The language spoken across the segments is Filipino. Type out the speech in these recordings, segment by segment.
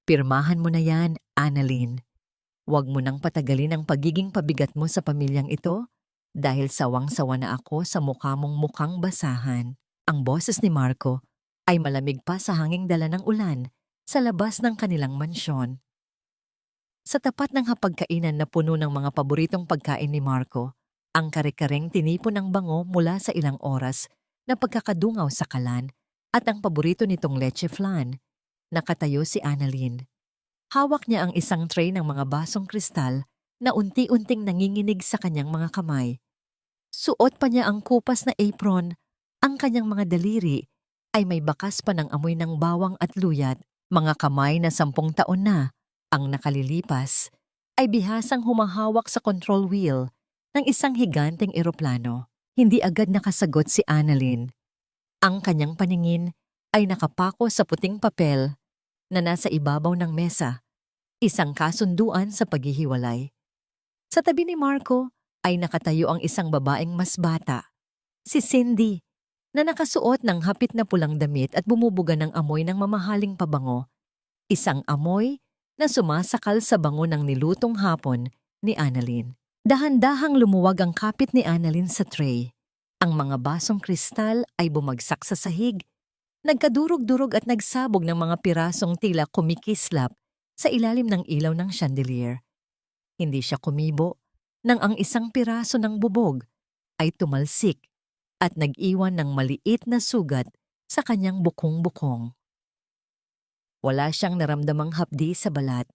Pirmahan mo na yan, Annalyn. Huwag mo nang patagalin ang pagiging pabigat mo sa pamilyang ito dahil sawang-sawa na ako sa mukha mong mukhang basahan. Ang boses ni Marco ay malamig pa sa hanging dala ng ulan sa labas ng kanilang mansyon. Sa tapat ng hapagkainan na puno ng mga paboritong pagkain ni Marco, ang kare-kareng tinipon ng bango mula sa ilang oras na pagkakadungaw sa kalan at ang paborito nitong leche flan. Nakatayo si Annalyn. Hawak niya ang isang tray ng mga basong kristal na unti-unting nanginginig sa kanyang mga kamay. Suot pa niya ang kupas na apron. Ang kanyang mga daliri ay may bakas pa ng amoy ng bawang at luyat. Mga kamay na 10 taon na ang nakalilipas ay bihasang humahawak sa control wheel ng isang higanteng eroplano. Hindi agad nakasagot si Annalyn. Ang kanyang paningin ay nakapako sa puting papel na nasa ibabaw ng mesa, isang kasunduan sa paghihiwalay. Sa tabi ni Marco ay nakatayo ang isang babaeng mas bata, si Cindy, na nakasuot ng hapit na pulang damit at bumubuga ng amoy ng mamahaling pabango. Isang amoy na sumasakal sa bango ng nilutong hapon ni Annalyn. Dahan-dahang lumuwag ang kapit ni Annalyn sa tray. Ang mga basong kristal ay bumagsak sa sahig. Nagkadurog-durog at nagsabog ng mga pirasong tila kumikislap sa ilalim ng ilaw ng chandelier. Hindi siya kumibo nang ang isang piraso ng bubog ay tumalsik at nag-iwan ng maliit na sugat sa kanyang bukong-bukong. Wala siyang naramdamang hapdi sa balat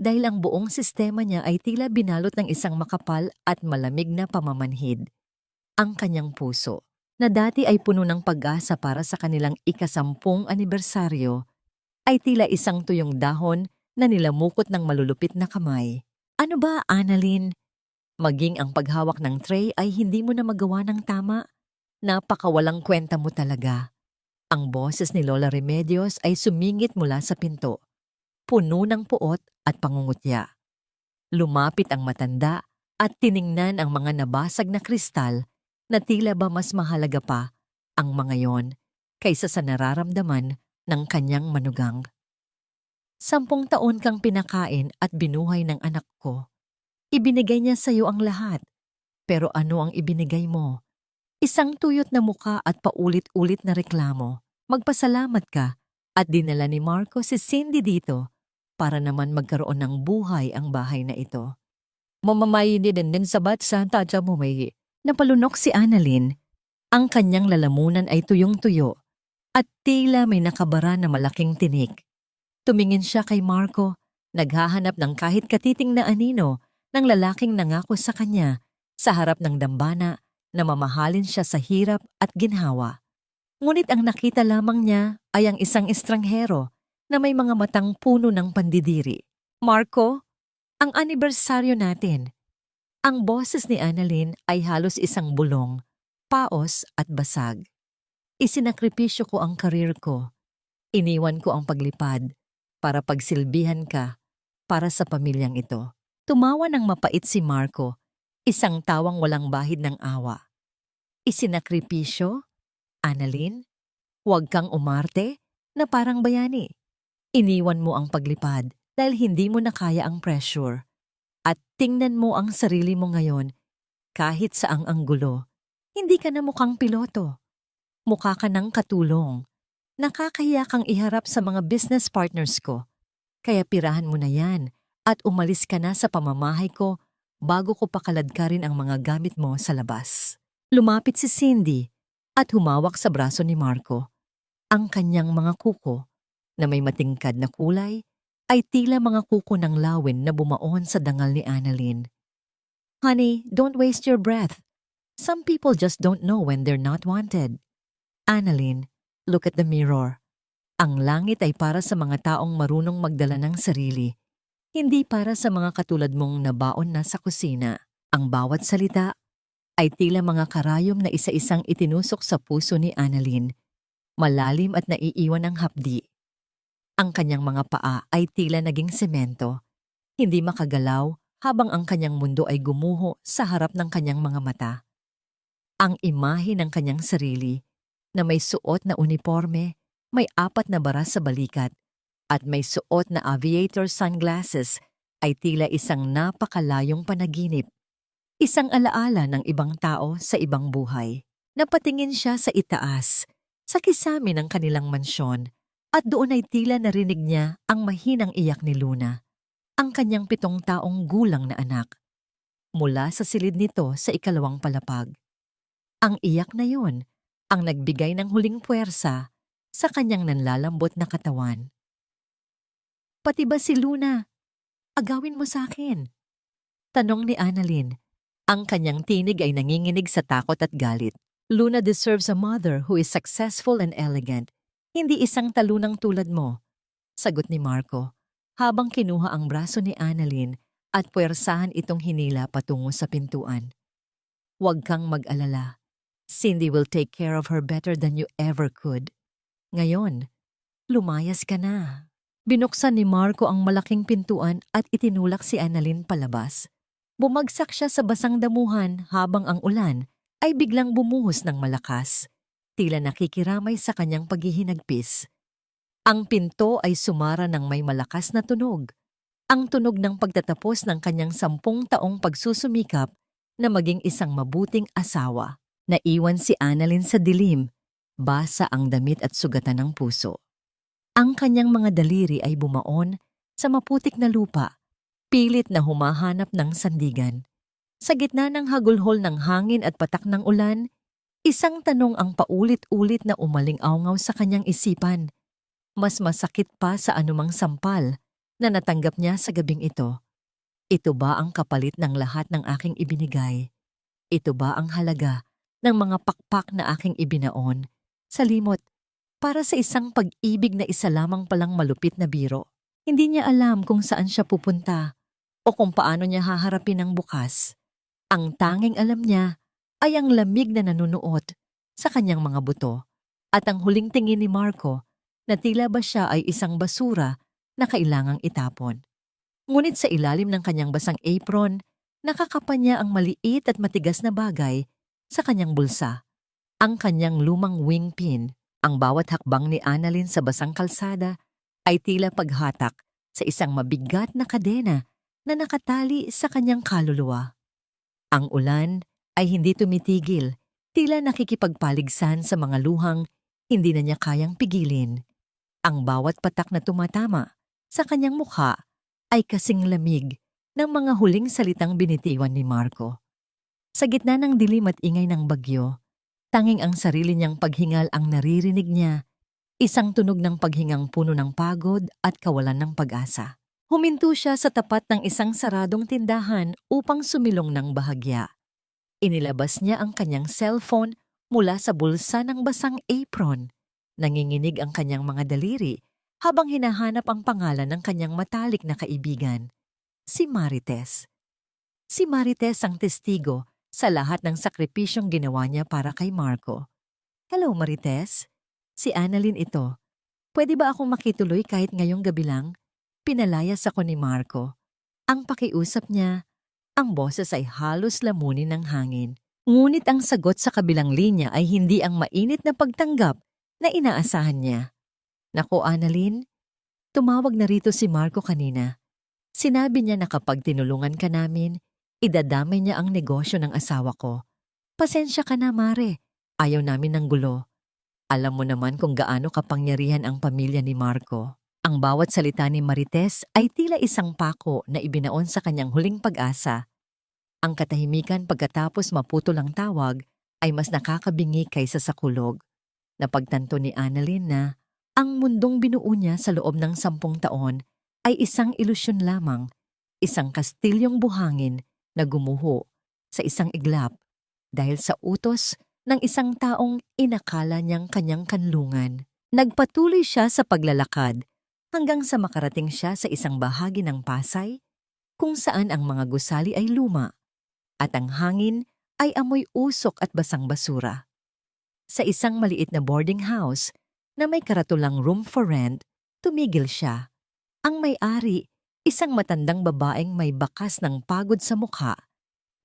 dahil ang buong sistema niya ay tila binalot ng isang makapal at malamig na pamamanhid. Ang kanyang puso, na dati ay puno ng pag-asa para sa kanilang ika-10 anibersaryo, ay tila isang tuyong dahon na nilamukot ng malulupit na kamay. Ano ba, Annalyn? Maging ang paghawak ng tray ay hindi mo na magawa ng tama? Napakawalang kwenta mo talaga. Ang boses ni Lola Remedios ay sumingit mula sa pinto, puno ng puot at pangungutya. Lumapit ang matanda at tiningnan ang mga nabasag na kristal na tila ba mas mahalaga pa ang mga yon kaysa sa nararamdaman ng kanyang manugang. 10 taon kang pinakain at binuhay ng anak ko. Ibinigay niya sa iyo ang lahat. Pero ano ang ibinigay mo? Isang tuyot na muka at paulit-ulit na reklamo. Magpasalamat ka at dinala ni Marco si Cindy dito para naman magkaroon ng buhay ang bahay na ito. Mamamayin din sa batsa tatya mo may. Napalunok si Annalyn. Ang kanyang lalamunan ay tuyong-tuyo at tila may nakabara na malaking tinik. Tumingin siya kay Marco, naghahanap ng kahit katiting na anino ng lalaking nangako sa kanya sa harap ng dambana na mamahalin siya sa hirap at ginhawa. Ngunit ang nakita lamang niya ay ang isang estranghero na may mga matang puno ng pandidiri. Marco, ang anibersaryo natin. Ang boses ni Annalyn ay halos isang bulong, paos at basag. Isinakripisyo ko ang karir ko. Iniwan ko ang paglipad para pagsilbihan ka para sa pamilyang ito. Tumawa ng mapait si Marco, isang tawang walang bahid ng awa. Isinakripisyo? Annalyn, huwag kang umarte na parang bayani. Iniwan mo ang paglipad dahil hindi mo na kaya ang pressure. At tingnan mo ang sarili mo ngayon, kahit saang anggulo. Hindi ka na mukhang piloto. Mukha ka ng katulong. Nakakahiya kang iharap sa mga business partners ko. Kaya pirahan mo na yan at umalis ka na sa pamamahay ko bago ko pakaladkarin ang mga gamit mo sa labas. Lumapit si Cindy at humawak sa braso ni Marco. Ang kanyang mga kuko na may matingkad na kulay ay tila mga kuko ng lawin na bumaon sa dangal ni Annalyn. Honey, don't waste your breath. Some people just don't know when they're not wanted. Annalyn, look at the mirror. Ang langit ay para sa mga taong marunong magdala ng sarili, hindi para sa mga katulad mong nabaon na sa kusina. Ang bawat salita ay tila mga karayom na isa-isang itinusok sa puso ni Annalyn, malalim at naiiwan ng hapdi. Ang kanyang mga paa ay tila naging semento, hindi makagalaw habang ang kanyang mundo ay gumuho sa harap ng kanyang mga mata. Ang imahe ng kanyang sarili na may suot na uniforme, may 4 na bara sa balikat, at may suot na aviator sunglasses ay tila isang napakalayong panaginip. Isang alaala ng ibang tao sa ibang buhay. Napatingin siya sa itaas, sa kisame ng kanilang mansyon, at doon ay tila narinig niya ang mahinang iyak ni Luna, ang kanyang 7 taong gulang na anak. Mula sa silid nito sa ikalawang palapag. Ang iyak na yon ang nagbigay ng huling puwersa sa kanyang nanlalambot na katawan. Pati ba si Luna? Agawin mo sa akin. Tanong ni Annalyn. Ang kanyang tinig ay nanginginig sa takot at galit. Luna deserves a mother who is successful and elegant, hindi isang talunang tulad mo. Sagot ni Marco, habang kinuha ang braso ni Annalyn at puwersahan itong hinila patungo sa pintuan. Huwag kang mag-alala. Cindy will take care of her better than you ever could. Ngayon, lumayas ka na. Binuksan ni Marco ang malaking pintuan at itinulak si Annalyn palabas. Bumagsak siya sa basang damuhan habang ang ulan ay biglang bumuhos ng malakas, tila nakikiramay sa kanyang paghihinagpis. Ang pinto ay sumara ng may malakas na tunog, ang tunog ng pagtatapos ng kanyang 10 taong pagsusumikap na maging isang mabuting asawa. Naiwan si Annalyn sa dilim, basa ang damit at sugatan ng puso. Ang kanyang mga daliri ay bumaon sa maputik na lupa, pilit na humahanap ng sandigan. Sa gitna ng hagulhol ng hangin at patak ng ulan, isang tanong ang paulit-ulit na umaling-awngaw sa kanyang isipan. Mas masakit pa sa anumang sampal na natanggap niya sa gabing ito. Ito ba ang kapalit ng lahat ng aking ibinigay? Ito ba ang halaga ng mga pakpak na aking ibinaon sa limot para sa isang pag-ibig na isa lamang palang malupit na biro? Hindi niya alam kung saan siya pupunta o kung paano niya haharapin ang bukas. Ang tanging alam niya ay ang lamig na nanunuot sa kanyang mga buto at ang huling tingin ni Marco na tila ba siya ay isang basura na kailangang itapon. Ngunit sa ilalim ng kanyang basang apron, nakakapan niya ang maliit at matigas na bagay sa kanyang bulsa. Ang kanyang lumang wing pin. Ang bawat hakbang ni Annalyn sa basang kalsada ay tila paghatak sa isang mabigat na kadena na nakatali sa kanyang kaluluwa. Ang ulan ay hindi tumitigil, tila nakikipagpaligsan sa mga luhang hindi na niya kayang pigilin. Ang bawat patak na tumatama sa kanyang mukha ay kasing lamig ng mga huling salitang binitiwan ni Marco. Sa gitna ng dilim at ingay ng bagyo, tanging ang sarili niyang paghingal ang naririnig niya, isang tunog ng paghingang puno ng pagod at kawalan ng pag-asa. Huminto siya sa tapat ng isang saradong tindahan upang sumilong ng bahagya. Inilabas niya ang kanyang cellphone mula sa bulsa ng basang apron. Nanginginig ang kanyang mga daliri habang hinahanap ang pangalan ng kanyang matalik na kaibigan, si Marites. Si Marites ang testigo sa lahat ng sakripisyong ginawa niya para kay Marco. Hello, Marites. Si Annalyn ito. Pwede ba akong makituloy kahit ngayong gabi lang? Pinalayas ako ni Marco. Ang pakiusap niya, ang boses ay halos lamunin ng hangin. Ngunit ang sagot sa kabilang linya ay hindi ang mainit na pagtanggap na inaasahan niya. Naku, Annalyn, tumawag na rito si Marco kanina. Sinabi niya na kapag tinulungan ka namin, idadamay niya ang negosyo ng asawa ko. Pasensya ka na, Mare. Ayaw namin ng gulo. Alam mo naman kung gaano kapangyarihan ang pamilya ni Marco. Ang bawat salita ni Marites ay tila isang pako na ibinaon sa kanyang huling pag-asa. Ang katahimikan pagkatapos maputol ang tawag ay mas nakakabingi kaysa sa kulog. Napagtanto ni Annalyn na ang mundong binuo niya sa loob ng 10 taon ay isang ilusyon lamang, isang kastilyong buhangin na gumuho sa isang iglap dahil sa utos ng isang taong inakala niyang kanyang kanlungan. Nagpatuloy siya sa paglalakad hanggang sa makarating siya sa isang bahagi ng Pasay kung saan ang mga gusali ay luma at ang hangin ay amoy usok at basang basura. Sa isang maliit na boarding house na may karatulang room for rent, tumigil siya. Ang may-ari, isang matandang babaeng may bakas ng pagod sa mukha,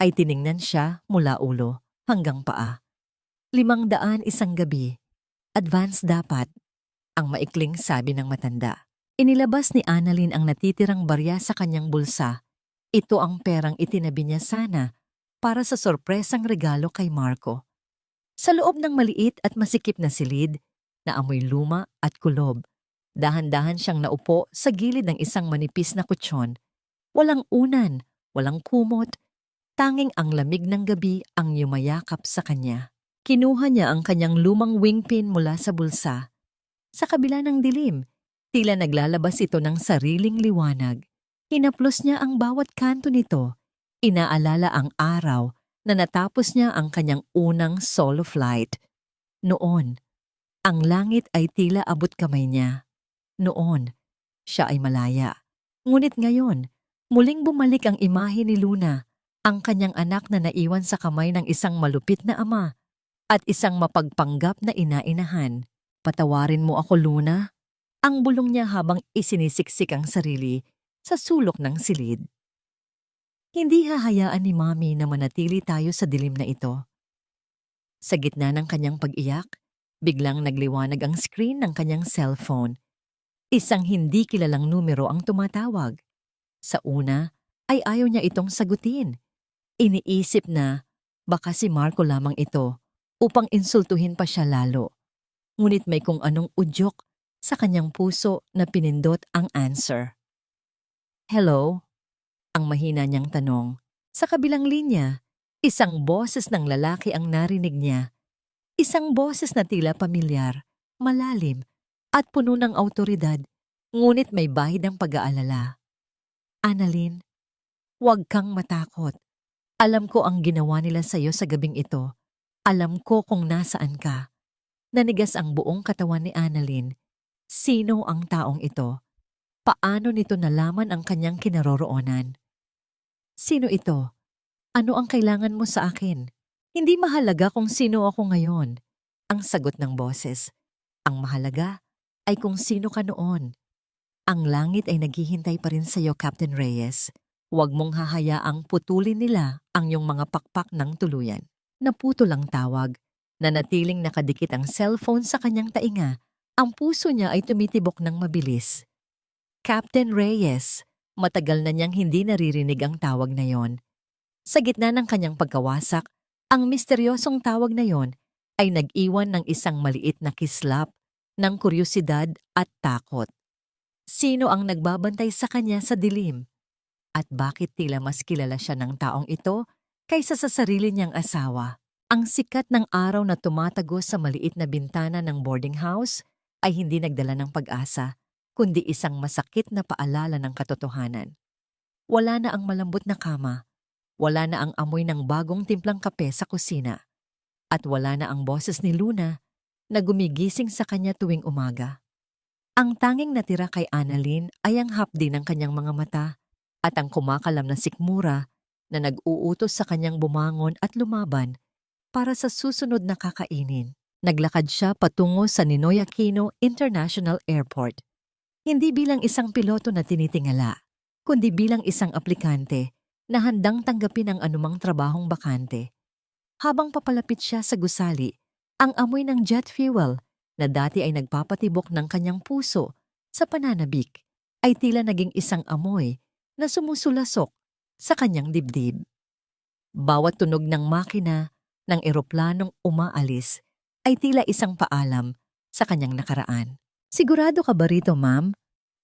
ay tiningnan siya mula ulo hanggang paa. 500 isang gabi. Advance dapat, ang maikling sabi ng matanda. Inilabas ni Annalyn ang natitirang barya sa kanyang bulsa. Ito ang perang itinabi niya sana para sa sorpresang regalo kay Marco. Sa loob ng maliit at masikip na silid, na amoy luma at kulob, dahan-dahan siyang naupo sa gilid ng isang manipis na kutsyon. Walang unan, walang kumot, tanging ang lamig ng gabi ang yumayakap sa kanya. Kinuha niya ang kanyang lumang wingpin mula sa bulsa. Sa kabila ng dilim, tila naglalabas ito ng sariling liwanag. Hinaplos niya ang bawat kanto nito. Inaalala ang araw na natapos niya ang kanyang unang solo flight. Noon, ang langit ay tila abot kamay niya. Noon, siya ay malaya. Ngunit ngayon, muling bumalik ang imahe ni Luna, ang kanyang anak na naiwan sa kamay ng isang malupit na ama at isang mapagpanggap na ina-inahan. Patawarin mo ako, Luna. Ang bulong niya habang isinisiksik ang sarili sa sulok ng silid. Hindi hahayaan ni Mami na manatili tayo sa dilim na ito. Sa gitna ng kanyang pag-iyak, biglang nagliwanag ang screen ng kanyang cellphone. Isang hindi kilalang numero ang tumatawag. Sa una, ay ayaw niya itong sagutin. Iniisip na baka si Marco lamang ito upang insultuhin pa siya lalo. Ngunit may kung anong udyok sa kanyang puso na pinindot ang answer. Hello? Ang mahina niyang tanong. Sa kabilang linya, isang boses ng lalaki ang narinig niya. Isang boses na tila pamilyar, malalim, at puno ng awtoridad, ngunit may bahid ng pag-aalala. Annalyn, huwag kang matakot. Alam ko ang ginawa nila sa iyo sa gabing ito. Alam ko kung nasaan ka. Nanigas ang buong katawan ni Annalyn. Sino ang taong ito? Paano nito nalaman ang kanyang kinaroroonan? Sino ito? Ano ang kailangan mo sa akin? Hindi mahalaga kung sino ako ngayon. Ang sagot ng boses. Ang mahalaga ay kung sino ka noon. Ang langit ay naghihintay pa rin sa iyo, Captain Reyes. Huwag mong hahayaang putulin nila ang iyong mga pakpak ng tuluyan. Naputol ang tawag. Nanatiling nakadikit ang cellphone sa kanyang tainga. Ang puso niya ay tumitibok ng mabilis. Captain Reyes, matagal na niyang hindi naririnig ang tawag na yon. Sa gitna ng kanyang pagkawasak, ang misteryosong tawag na yon ay nag-iwan ng isang maliit na kislap ng kuryosidad at takot. Sino ang nagbabantay sa kanya sa dilim? At bakit tila mas kilala siya ng taong ito kaysa sa sarili niyang asawa? Ang sikat ng araw na tumatagos sa maliit na bintana ng boarding house ay hindi nagdala ng pag-asa, kundi isang masakit na paalala ng katotohanan. Wala na ang malambot na kama, wala na ang amoy ng bagong timplang kape sa kusina, at wala na ang boses ni Luna na gumigising sa kanya tuwing umaga. Ang tanging natira kay Annalyn ay ang hapdi ng kanyang mga mata at ang kumakalam na sikmura na nag-uutos sa kanyang bumangon at lumaban para sa susunod na kakainin. Naglakad siya patungo sa Ninoy Aquino International Airport. Hindi bilang isang piloto na tinitingala, kundi bilang isang aplikante na handang tanggapin ang anumang trabahong bakante. Habang papalapit siya sa gusali, ang amoy ng jet fuel na dati ay nagpapatibok ng kanyang puso sa pananabik ay tila naging isang amoy na sumusulasok sa kanyang dibdib. Bawat tunog ng makina ng eroplanong umaalis ay tila isang paalam sa kanyang nakaraan. Sigurado ka ba rito, ma'am?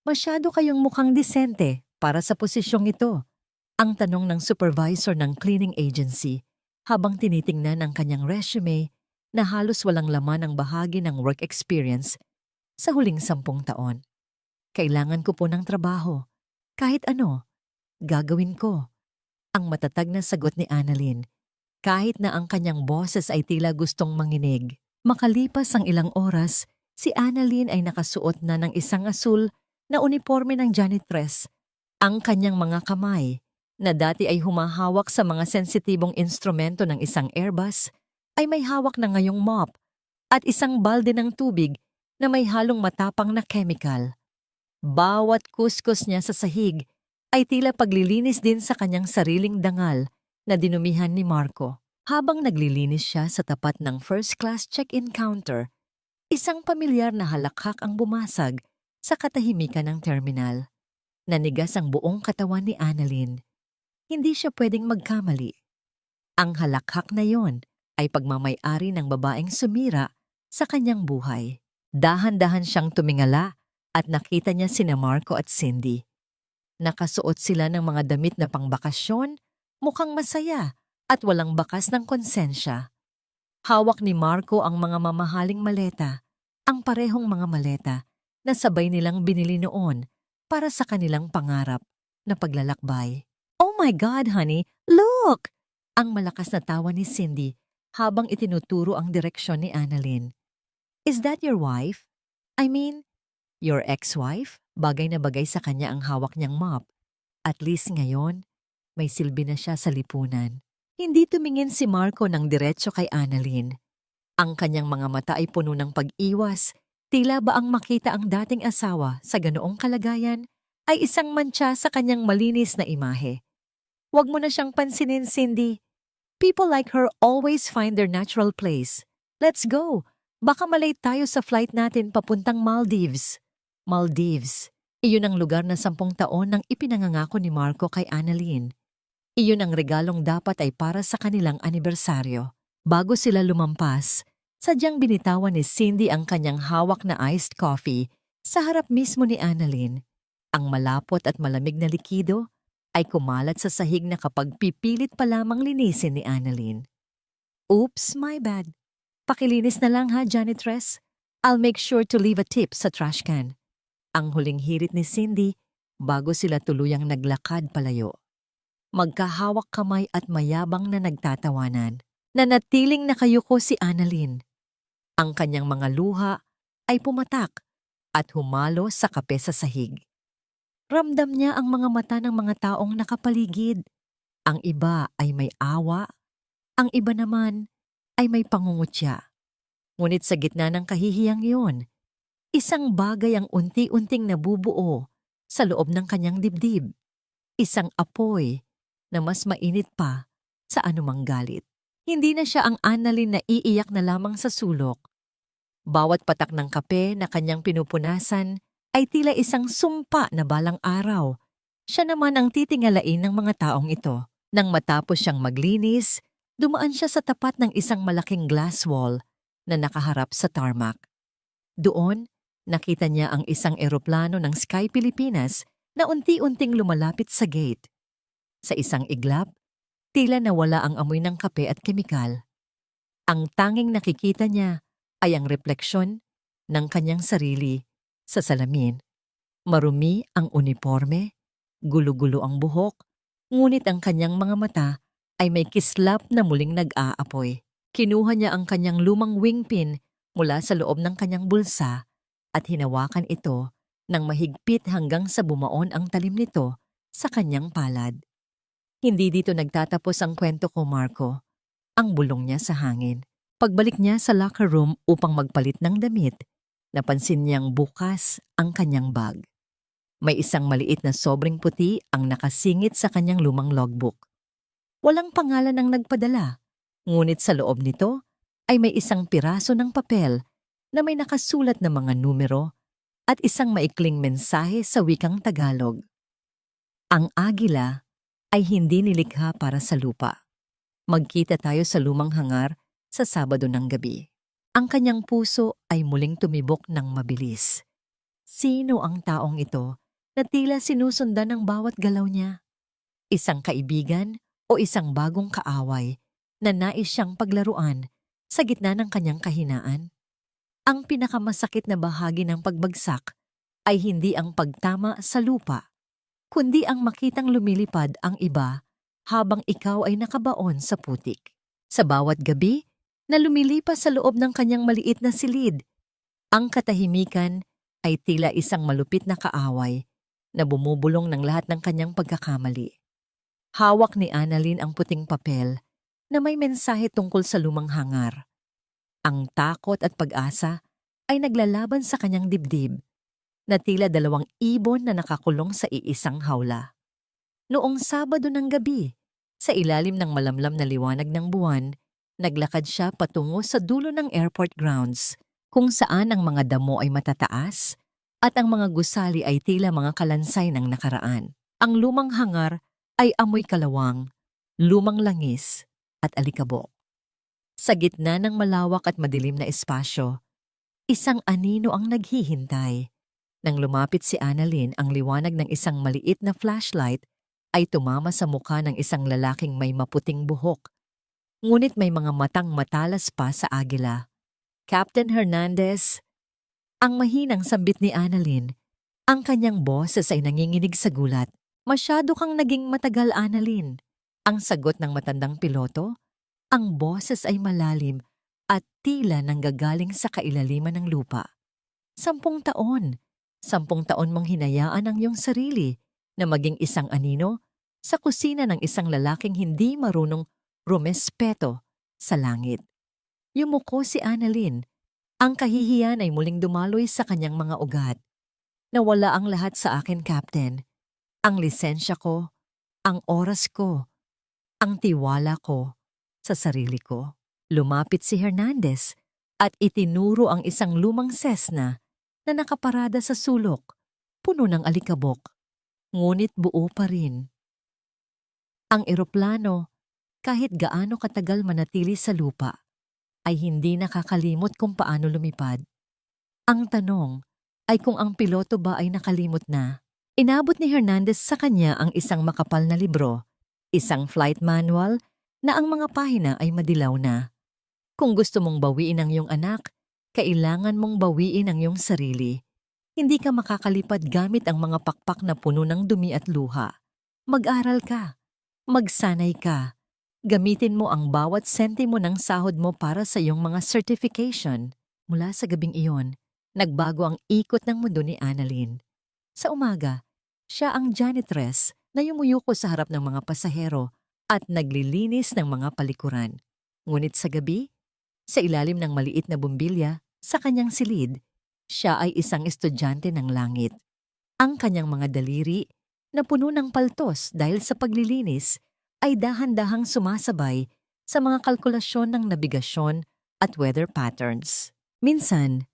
Masyado kayong mukhang disente para sa posisyong ito. Ang tanong ng supervisor ng cleaning agency habang tinitingnan ang kanyang resume na halos walang laman ang bahagi ng work experience sa huling 10 taon. Kailangan ko po ng trabaho. Kahit ano, gagawin ko. Ang matatag na sagot ni Annalyn. Kahit na ang kanyang boses ay tila gustong manginig. Makalipas ang ilang oras, si Annalyn ay nakasuot na ng isang asul na uniforme ng janitress. Ang kanyang mga kamay, na dati ay humahawak sa mga sensitibong instrumento ng isang Airbus, ay may hawak na ngayong mop at isang balde ng tubig na may halong matapang na chemical. Bawat kuskus niya sa sahig ay tila paglilinis din sa kanyang sariling dangal na dinumihan ni Marco. Habang naglilinis siya sa tapat ng first-class check-in counter, isang pamilyar na halakhak ang bumasag Sa katahimikan ng terminal, nanigas ang buong katawan ni Annalyn. Hindi siya pwedeng magkamali. Ang halakhak na yon ay pagmamay-ari ng babaeng sumira sa kanyang buhay. Dahan-dahan siyang tumingala at nakita niya sina Marco at Cindy. Nakasuot sila ng mga damit na pangbakasyon, mukhang masaya at walang bakas ng konsensya. Hawak ni Marco ang mga mamahaling maleta, ang parehong mga maleta na sabay nilang binili noon para sa kanilang pangarap na paglalakbay. "Oh my God, honey! Look!" Ang malakas na tawa ni Cindy habang itinuturo ang direksyon ni Annalyn. "Is that your wife? I mean, your ex-wife?" Bagay na bagay sa kanya ang hawak niyang mop. At least ngayon, may silbi na siya sa lipunan. Hindi tumingin si Marco ng diretso kay Annalyn. Ang kanyang mga mata ay puno ng pag-iwas. Tila ba ang makita ang dating asawa sa ganoong kalagayan ay isang mantsa sa kanyang malinis na imahe. "Huwag mo na siyang pansinin, Cindy. People like her always find their natural place. Let's go. Baka malate tayo sa flight natin papuntang Maldives." Maldives. Iyon ang lugar na 10 taon nang ipinangangako ni Marco kay Annalyn. Iyon ang regalong dapat ay para sa kanilang anibersaryo. Bago sila lumampas, sadyang binitawan ni Cindy ang kanyang hawak na iced coffee sa harap mismo ni Annalyn. Ang malapot at malamig na likido ay kumalat sa sahig na kapag pipilit pa lamang linisin ni Annalyn. "Oops, my bad. Pakilinis na lang ha, janitress. I'll make sure to leave a tip sa trash can." Ang huling hirit ni Cindy bago sila tuluyang naglakad palayo. Magkahawak kamay at mayabang na nagtatawanan. Nanatiling nakayuko si Annalyn. Ang kanyang mga luha ay pumatak at humalo sa kape sa sahig. Ramdam niya ang mga mata ng mga taong nakapaligid. Ang iba ay may awa, ang iba naman ay may pangungutya. Ngunit sa gitna ng kahihiyang iyon, isang bagay ang unti-unting nabubuo sa loob ng kanyang dibdib. Isang apoy na mas mainit pa sa anumang galit. Hindi na siya ang Annalyn na iiyak na lamang sa sulok. Bawat patak ng kape na kanyang pinupunasan ay tila isang sumpa na balang araw. Siya naman ang titingalain ng mga taong ito. Nang matapos siyang maglinis, dumaan siya sa tapat ng isang malaking glass wall na nakaharap sa tarmac. Doon, nakita niya ang isang eroplano ng Sky Pilipinas na unti-unting lumalapit sa gate. Sa isang iglap, tila nawala ang amoy ng kape at kemikal. Ang tanging nakikita niya ay ang refleksyon ng kanyang sarili sa salamin. Marumi ang uniforme, gulo-gulo ang buhok, ngunit ang kanyang mga mata ay may kislap na muling nag-aapoy. Kinuha niya ang kanyang lumang wingpin mula sa loob ng kanyang bulsa at hinawakan ito ng mahigpit hanggang sa bumaon ang talim nito sa kanyang palad. Hindi dito nagtatapos ang kwento ko, Marco. Ang bulong niya sa hangin. Pagbalik niya sa locker room upang magpalit ng damit, napansin niyang bukas ang kanyang bag. May isang maliit na sobrang puti ang nakasingit sa kanyang lumang logbook. Walang pangalan ang nagpadala, ngunit sa loob nito ay may isang piraso ng papel na may nakasulat na mga numero at isang maikling mensahe sa wikang Tagalog. Ang agila ay hindi nilikha para sa lupa. Magkita tayo sa lumang hangar sa Sabado ng gabi. Ang kanyang puso ay muling tumibok ng mabilis. Sino ang taong ito na tila sinusundan ng bawat galaw niya? Isang kaibigan o isang bagong kaaway na nais siyang paglaruan sa gitna ng kanyang kahinaan? Ang pinakamasakit na bahagi ng pagbagsak ay hindi ang pagtama sa lupa, kundi ang makitang lumilipad ang iba habang ikaw ay nakabaon sa putik. Sa bawat gabi na lumilipas sa loob ng kanyang maliit na silid, ang katahimikan ay tila isang malupit na kaaway na bumubulong ng lahat ng kanyang pagkakamali. Hawak ni Annalyn ang puting papel na may mensahe tungkol sa lumang hangar. Ang takot at pag-asa ay naglalaban sa kanyang dibdib na tila 2 ibon na nakakulong sa iisang hawla. Noong Sabado ng gabi, sa ilalim ng malamlam na liwanag ng buwan, naglakad siya patungo sa dulo ng airport grounds kung saan ang mga damo ay matataas at ang mga gusali ay tila mga kalansay ng nakaraan. Ang lumang hangar ay amoy kalawang, lumang langis at alikabok. Sa gitna ng malawak at madilim na espasyo, isang anino ang naghihintay. Nang lumapit si Annalyn, ang liwanag ng isang maliit na flashlight ay tumama sa mukha ng isang lalaking may maputing buhok. Ngunit may mga matang matalas pa sa agila. Captain Hernandez, ang mahinang sambit ni Annalyn. Ang kanyang boses ay nanginginig sa gulat. Masyado kang naging matagal, Annalyn. Ang sagot ng matandang piloto, ang boses ay malalim at tila nanggagaling sa kailaliman ng lupa. 10 taon. 10 taon mong hinayaan ang iyong sarili na maging isang anino sa kusina ng isang lalaking hindi marunong rumespeto sa langit. Yumuko si Annalyn. Ang kahihiyan ay muling dumaloy sa kanyang mga ugat. Nawala ang lahat sa akin, Captain. Ang lisensya ko, ang oras ko, ang tiwala ko sa sarili ko. Lumapit si Hernandez at itinuro ang isang lumang Cessna na nakaparada sa sulok, puno ng alikabok, ngunit buo pa rin. Ang eroplano, kahit gaano katagal manatili sa lupa, ay hindi nakakalimot kung paano lumipad. Ang tanong ay kung ang piloto ba ay nakalimot na. Inabot ni Hernandez sa kanya ang isang makapal na libro, isang flight manual na ang mga pahina ay madilaw na. Kung gusto mong bawiin ang iyong anak, kailangan mong bawiin ang iyong sarili. Hindi ka makakalipad gamit ang mga pakpak na puno ng dumi at luha. Mag-aral ka. Magsanay ka. Gamitin mo ang bawat sentimo ng sahod mo para sa iyong mga certification. Mula sa gabing iyon, nagbago ang ikot ng mundo ni Annalyn. Sa umaga, siya ang janitress na yumuyuko sa harap ng mga pasahero at naglilinis ng mga palikuran. Ngunit sa gabi, sa ilalim ng maliit na bumbilya, sa kanyang silid, siya ay isang estudyante ng langit. Ang kanyang mga daliri na puno ng paltos dahil sa paglilinis ay dahan-dahang sumasabay sa mga kalkulasyon ng nabigasyon at weather patterns. Minsan,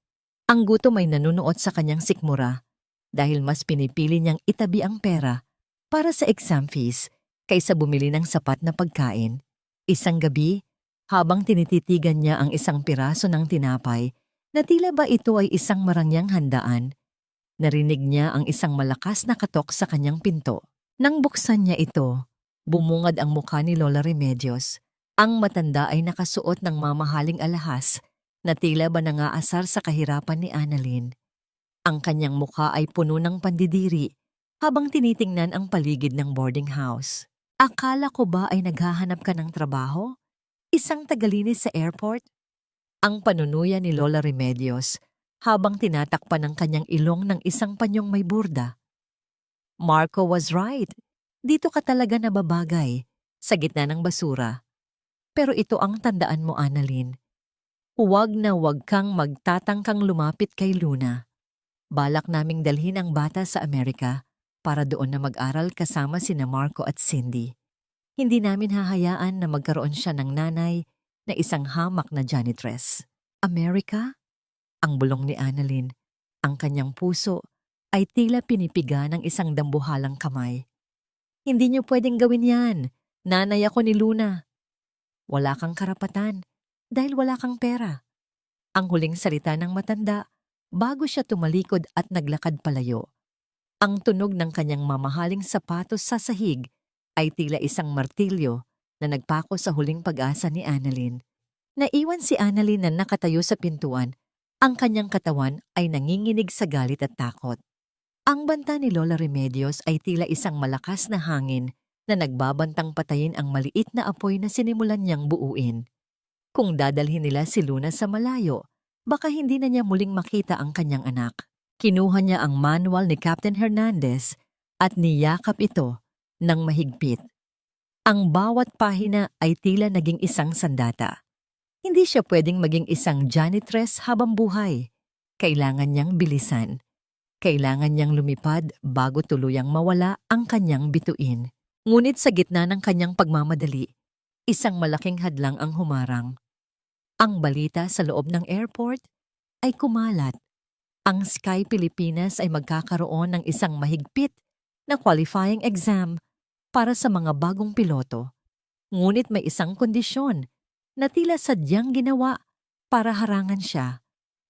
ang gutom ay nanunuot sa kanyang sikmura dahil mas pinipili niyang itabi ang pera para sa exam fees kaysa bumili ng sapat na pagkain. Isang gabi, habang tinititigan niya ang isang piraso ng tinapay na tila ba ito ay isang marangyang handaan, narinig niya ang isang malakas na katok sa kanyang pinto. Nang buksan niya ito, bumungad ang mukha ni Lola Remedios. Ang matanda ay nakasuot ng mamahaling alahas na tila ba nangaasar sa kahirapan ni Annalyn. Ang kanyang mukha ay puno ng pandidiri habang tinitingnan ang paligid ng boarding house. Akala ko ba ay naghahanap ka ng trabaho? Isang tagalinis sa airport? Ang panunuya ni Lola Remedios habang tinatakpan ng kanyang ilong ng isang panyong may burda. Marco was right. Dito ka talaga nababagay, sa gitna ng basura. Pero ito ang tandaan mo, Annalyn. Huwag na huwag kang magtatangkang lumapit kay Luna. Balak naming dalhin ang bata sa Amerika para doon na mag-aral kasama sina Marco at Cindy. Hindi namin hahayaan na magkaroon siya ng nanay na isang hamak na janitress. Amerika? Ang bulong ni Annalyn. Ang kanyang puso ay tila pinipiga ng isang dambuhalang kamay. Hindi niyo pwedeng gawin yan. Nanay ako ni Luna. Wala kang karapatan dahil wala kang pera. Ang huling salita ng matanda bago siya tumalikod at naglakad palayo. Ang tunog ng kanyang mamahaling sapatos sa sahig ay tila isang martilyo na nagpako sa huling pag-asa ni Annalyn. Naiwan si Annalyn na nakatayo sa pintuan. Ang kanyang katawan ay nanginginig sa galit at takot. Ang banta ni Lola Remedios ay tila isang malakas na hangin na nagbabantang patayin ang maliit na apoy na sinimulan niyang buuin. Kung dadalhin nila si Luna sa malayo, baka hindi na niya muling makita ang kanyang anak. Kinuha niya ang manual ni Captain Hernandez at niyakap ito ng mahigpit. Ang bawat pahina ay tila naging isang sandata. Hindi siya pwedeng maging isang janitress habang buhay. Kailangan niyang bilisan. Kailangan niyang lumipad bago tuluyang mawala ang kanyang bituin. Ngunit sa gitna ng kanyang pagmamadali, isang malaking hadlang ang humarang. Ang balita sa loob ng airport ay kumalat. Ang Sky Pilipinas ay magkakaroon ng isang mahigpit na qualifying exam para sa mga bagong piloto. Ngunit may isang kondisyon na tila sadyang ginawa para harangan siya.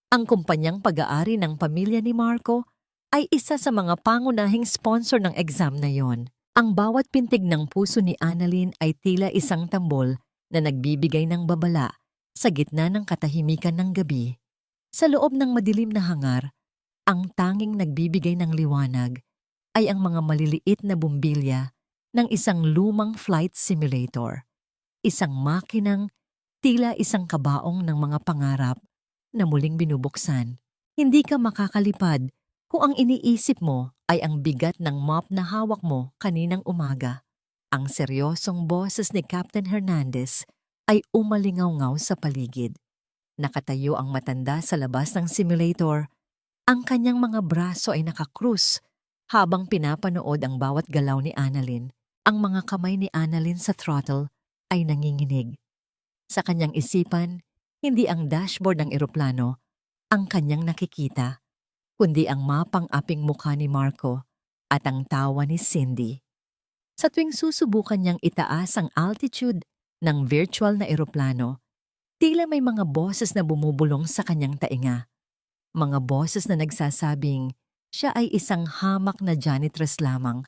Ang kumpanyang pag-aari ng pamilya ni Marco ay isa sa mga pangunahing sponsor ng exam na yon. Ang bawat pintig ng puso ni Annalyn ay tila isang tambol na nagbibigay ng babala sa gitna ng katahimikan ng gabi. Sa loob ng madilim na hangar, ang tanging nagbibigay ng liwanag ay ang mga maliliit na bumbilya ng isang lumang flight simulator. Isang makinang tila isang kabaong ng mga pangarap na muling binubuksan. Hindi ka makakalipad kung ang iniisip mo ay ang bigat ng map na hawak mo kaninang umaga. Ang seryosong boses ni Captain Hernandez ay umalingaw-ngaw sa paligid. Nakatayo ang matanda sa labas ng simulator. Ang kanyang mga braso ay nakakrus habang pinapanood ang bawat galaw ni Annalyn. Ang mga kamay ni Annalyn sa throttle ay nanginginig. Sa kanyang isipan, hindi ang dashboard ng eroplano ang kanyang nakikita, kundi ang mapang aping mukha ni Marco at ang tawa ni Cindy. Sa tuwing susubukan niyang itaas ang altitude ng virtual na eroplano, tila may mga boses na bumubulong sa kanyang tainga. Mga boses na nagsasabing siya ay isang hamak na janitress lamang,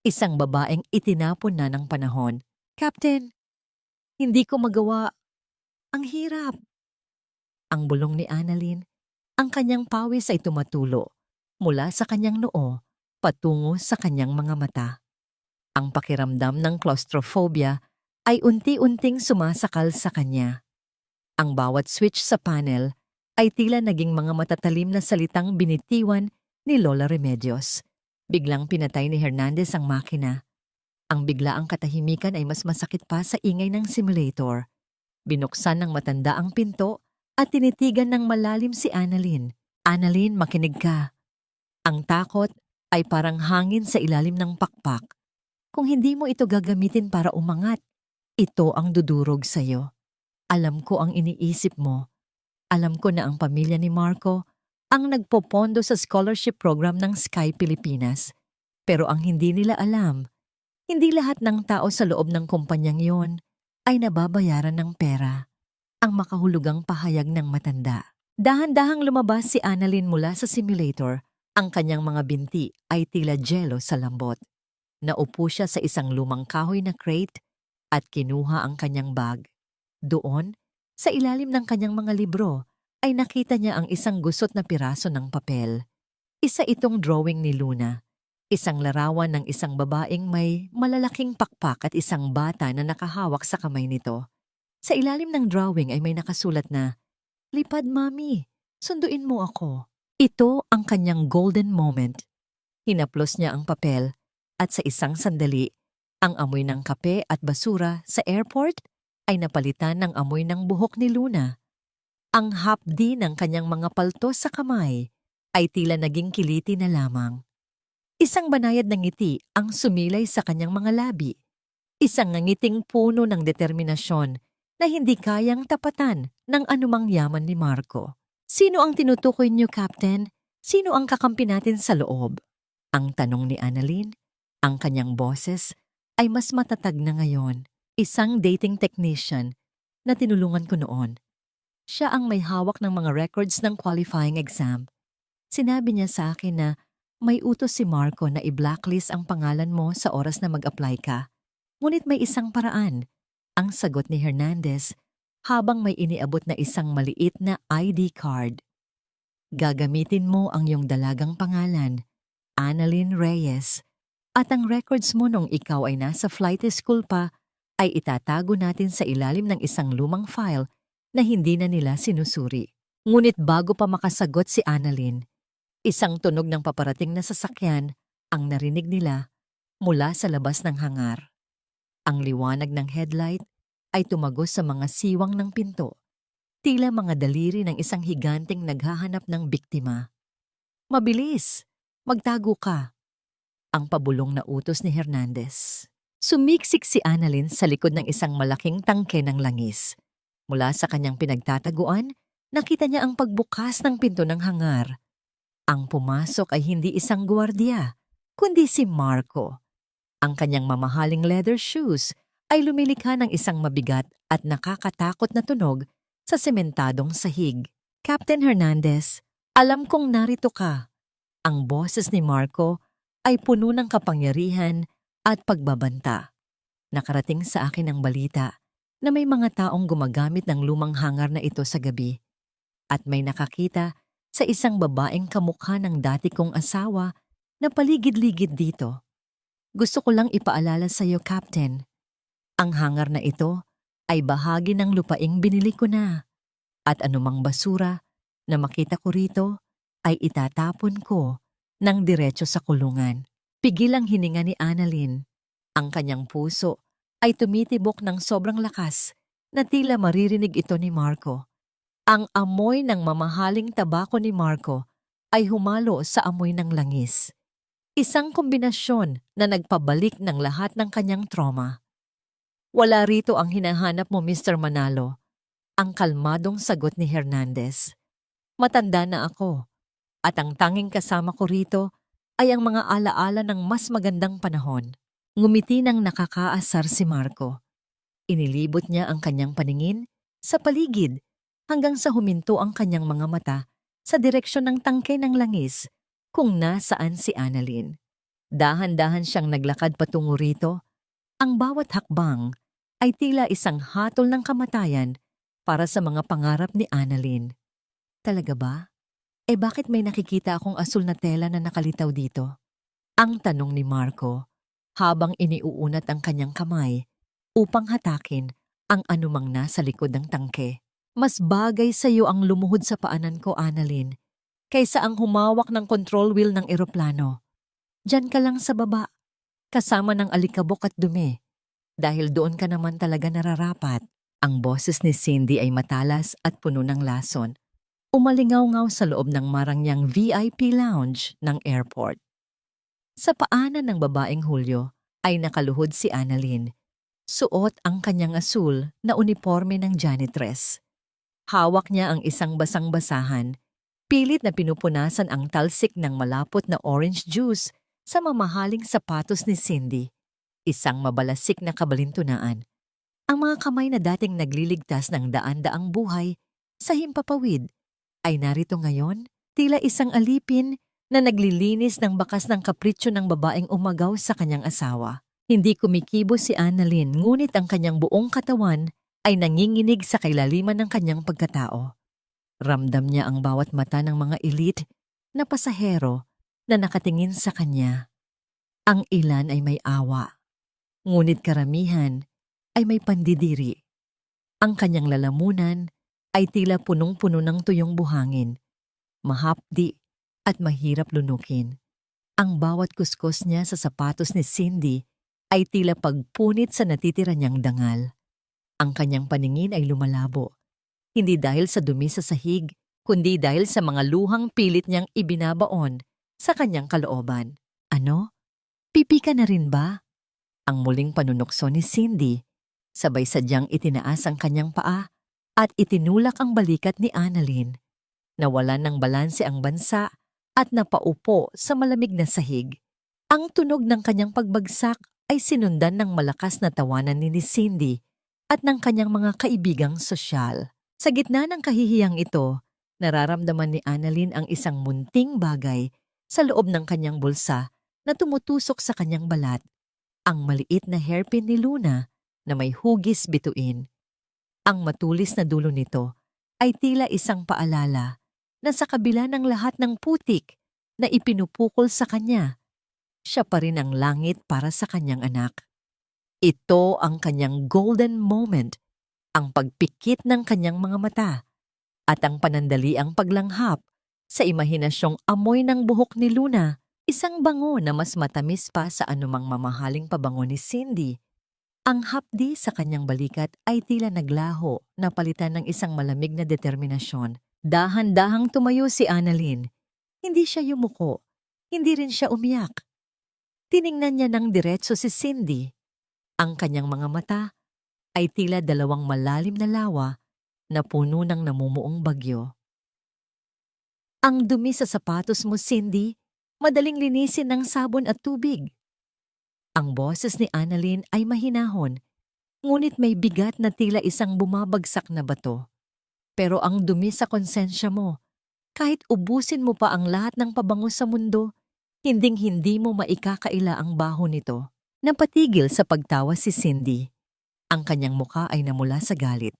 isang babaeng itinapon na ng panahon. "Captain, hindi ko magawa. Ang hirap." Ang bulong ni Annalyn, ang kanyang pawis ay tumatulo mula sa kanyang noo patungo sa kanyang mga mata. Ang pakiramdam ng claustrophobia ay unti-unting sumasakal sa kanya. Ang bawat switch sa panel ay tila naging mga matatalim na salitang binitiwan ni Lola Remedios. Biglang pinatay ni Hernandez ang makina. Ang biglaang katahimikan ay mas masakit pa sa ingay ng simulator. Binuksan ng matanda ang pinto at tinitigan ng malalim si Annalyn. "Annalyn, makinig ka." Ang takot ay parang hangin sa ilalim ng pakpak. Kung hindi mo ito gagamitin para umangat, ito ang dudurog sa'yo. Alam ko ang iniisip mo. Alam ko na ang pamilya ni Marco ang nagpopondo sa scholarship program ng Sky Pilipinas. Pero ang hindi nila alam, hindi lahat ng tao sa loob ng kumpanyang yon ay nababayaran ng pera. Ang makahulugang pahayag ng matanda. Dahan-dahang lumabas si Annalyn mula sa simulator. Ang kanyang mga binti ay tila jelo sa lambot. Naupo siya sa isang lumang kahoy na crate at kinuha ang kanyang bag. Doon, sa ilalim ng kanyang mga libro, ay nakita niya ang isang gusot na piraso ng papel. Isa itong drawing ni Luna. Isang larawan ng isang babaeng may malalaking pakpak at isang bata na nakahawak sa kamay nito. Sa ilalim ng drawing ay may nakasulat na, "Lipad, Mami. Sunduin mo ako." Ito ang kanyang golden moment. Hinaplos niya ang papel at sa isang sandali, ang amoy ng kape at basura sa airport ay napalitan ng amoy ng buhok ni Luna. Ang hapdi ng kanyang mga palto sa kamay ay tila naging kiliti na lamang. Isang banayad na ngiti ang sumilay sa kanyang mga labi. Isang ngiting puno ng determinasyon na hindi kayang tapatan ng anumang yaman ni Marco. "Sino ang tinutukoy niyo, Captain? Sino ang kakampi natin sa loob?" Ang tanong ni Annalyn. Ang kanyang boses ay mas matatag na ngayon. Isang dating technician na tinulungan ko noon. Siya ang may hawak ng mga records ng qualifying exam. Sinabi niya sa akin na may utos si Marco na i-blacklist ang pangalan mo sa oras na mag-apply ka. Ngunit may isang paraan. Ang sagot ni Hernandez habang may iniabot na isang maliit na ID card. "Gagamitin mo ang iyong dalagang pangalan, Annalyn Reyes, at ang records mo nung ikaw ay nasa flight school pa ay itatago natin sa ilalim ng isang lumang file na hindi na nila sinusuri." Ngunit bago pa makasagot si Annalyn, isang tunog ng paparating na sasakyan ang narinig nila mula sa labas ng hangar. Ang liwanag ng headlight ay tumagos sa mga siwang ng pinto, tila mga daliri ng isang higanteng naghahanap ng biktima. "Mabilis! Magtago ka!" Ang pabulong na utos ni Hernandez. Sumiksik si Annalyn sa likod ng isang malaking tangke ng langis. Mula sa kanyang pinagtataguan, nakita niya ang pagbukas ng pinto ng hangar. Ang pumasok ay hindi isang gwardiya, kundi si Marco. Ang kanyang mamahaling leather shoes ay lumilikha ng isang mabigat at nakakatakot na tunog sa sementadong sahig. Captain Hernandez, alam kong narito ka. Ang boses ni Marco ay puno ng kapangyarihan at pagbabanta. Nakarating sa akin ang balita na may mga taong gumagamit ng lumang hangar na ito sa gabi at may nakakita sa isang babaeng kamukha ng dati kong asawa na paligid-ligid dito. Gusto ko lang ipaalala sa iyo, Captain. Ang hangar na ito ay bahagi ng lupaing binili ko na at anumang basura na makita ko rito ay itatapon ko ng diretso sa kulungan. Pigil ang hininga ni Annalyn. Ang kanyang puso ay tumitibok ng sobrang lakas na tila maririnig ito ni Marco. Ang amoy ng mamahaling tabako ni Marco ay humalo sa amoy ng langis. Isang kombinasyon na nagpabalik ng lahat ng kanyang trauma. Wala rito ang hinahanap mo, Mr. Manalo. Ang kalmadong sagot ni Hernandez. Matanda na ako at ang tanging kasama ko rito ay ang mga alaala ng mas magandang panahon. Ngumiti ng nakakaasar si Marco. Inilibot niya ang kanyang paningin sa paligid hanggang sa huminto ang kanyang mga mata sa direksyon ng tangke ng langis kung nasaan si Annalyn. Dahan-dahan siyang naglakad patungo rito. Ang bawat hakbang ay tila isang hatol ng kamatayan para sa mga pangarap ni Annalyn. Talaga ba? Bakit may nakikita akong asul na tela na nakalitaw dito? Ang tanong ni Marco habang iniuunat ang kanyang kamay upang hatakin ang anumang nasa likod ng tangke. Mas bagay sa iyo ang lumuhod sa paanan ko, Annalyn, kaysa ang humawak ng control wheel ng eroplano. Diyan ka lang sa baba, kasama ng alikabok at dumi, dahil doon ka naman talaga nararapat. Ang boses ni Cindy ay matalas at puno ng lason. Umalingaw-ngaw sa loob ng marangyang VIP lounge ng airport. Sa paanan ng babaeng Hulyo ay nakaluhod si Annalyn. Suot ang kanyang asul na uniforme ng janitress. Hawak niya ang isang basang-basahan, pilit na pinupunasan ang talsik ng malapot na orange juice sa mamahaling sapatos ni Cindy. Isang mabalasik na kabalintunaan. Ang mga kamay na dating nagliligtas ng daan-daang buhay sa himpapawid ay narito ngayon, tila isang alipin na naglilinis ng bakas ng kapritsyo ng babaeng umagaw sa kanyang asawa. Hindi kumikibo si Annalyn, ngunit ang kanyang buong katawan ay nanginginig sa kailaliman ng kanyang pagkatao. Ramdam niya ang bawat mata ng mga elite na pasahero na nakatingin sa kanya. Ang ilan ay may awa, ngunit karamihan ay may pandidiri. Ang kanyang lalamunan ay tila punong-puno ng tuyong buhangin, mahapdi at mahirap lunukin. Ang bawat kuskos niya sa sapatos ni Cindy ay tila pagpunit sa natitira niyang dangal. Ang kanyang paningin ay lumalabo, hindi dahil sa dumi sa sahig, kundi dahil sa mga luhang pilit niyang ibinabaon sa kanyang kalooban. Ano? Pipi ka na rin ba? Ang muling panunukso ni Cindy, sabay sadyang itinaas ang kanyang paa at itinulak ang balikat ni Annalyn. Nawalan ng balanse ang bansa at napaupo sa malamig na sahig. Ang tunog ng kanyang pagbagsak ay sinundan ng malakas na tawanan ni Cindy at ng kanyang mga kaibigang sosyal. Sa gitna ng kahihiyang ito, nararamdaman ni Annalyn ang isang munting bagay sa loob ng kanyang bulsa na tumutusok sa kanyang balat. Ang maliit na hairpin ni Luna na may hugis bituin. Ang matulis na dulo nito ay tila isang paalala na sa kabila ng lahat ng putik na ipinupukol sa kanya, siya pa rin ang langit para sa kanyang anak. Ito ang kanyang golden moment, ang pagpikit ng kanyang mga mata at ang panandaliang paglanghap sa imahinasyong amoy ng buhok ni Luna, isang bango na mas matamis pa sa anumang mamahaling pabango ni Cindy. Ang hapdi sa kanyang balikat ay tila naglaho na palitan ng isang malamig na determinasyon. Dahan-dahang tumayo si Annalyn. Hindi siya yumuko, hindi rin siya umiyak. Tiningnan niya ng diretso si Cindy. Ang kanyang mga mata ay tila dalawang malalim na lawa na puno ng namumuong bagyo. Ang dumi sa sapatos mo, Cindy. Madaling linisin ng sabon at tubig. Ang boses ni Annalyn ay mahinahon, ngunit may bigat na tila isang bumabagsak na bato. Pero ang dumi sa konsensya mo, kahit ubusin mo pa ang lahat ng pabango sa mundo, hinding-hindi mo maikakaila ang baho nito. Napatigil sa pagtawa si Cindy. Ang kanyang muka ay namula sa galit.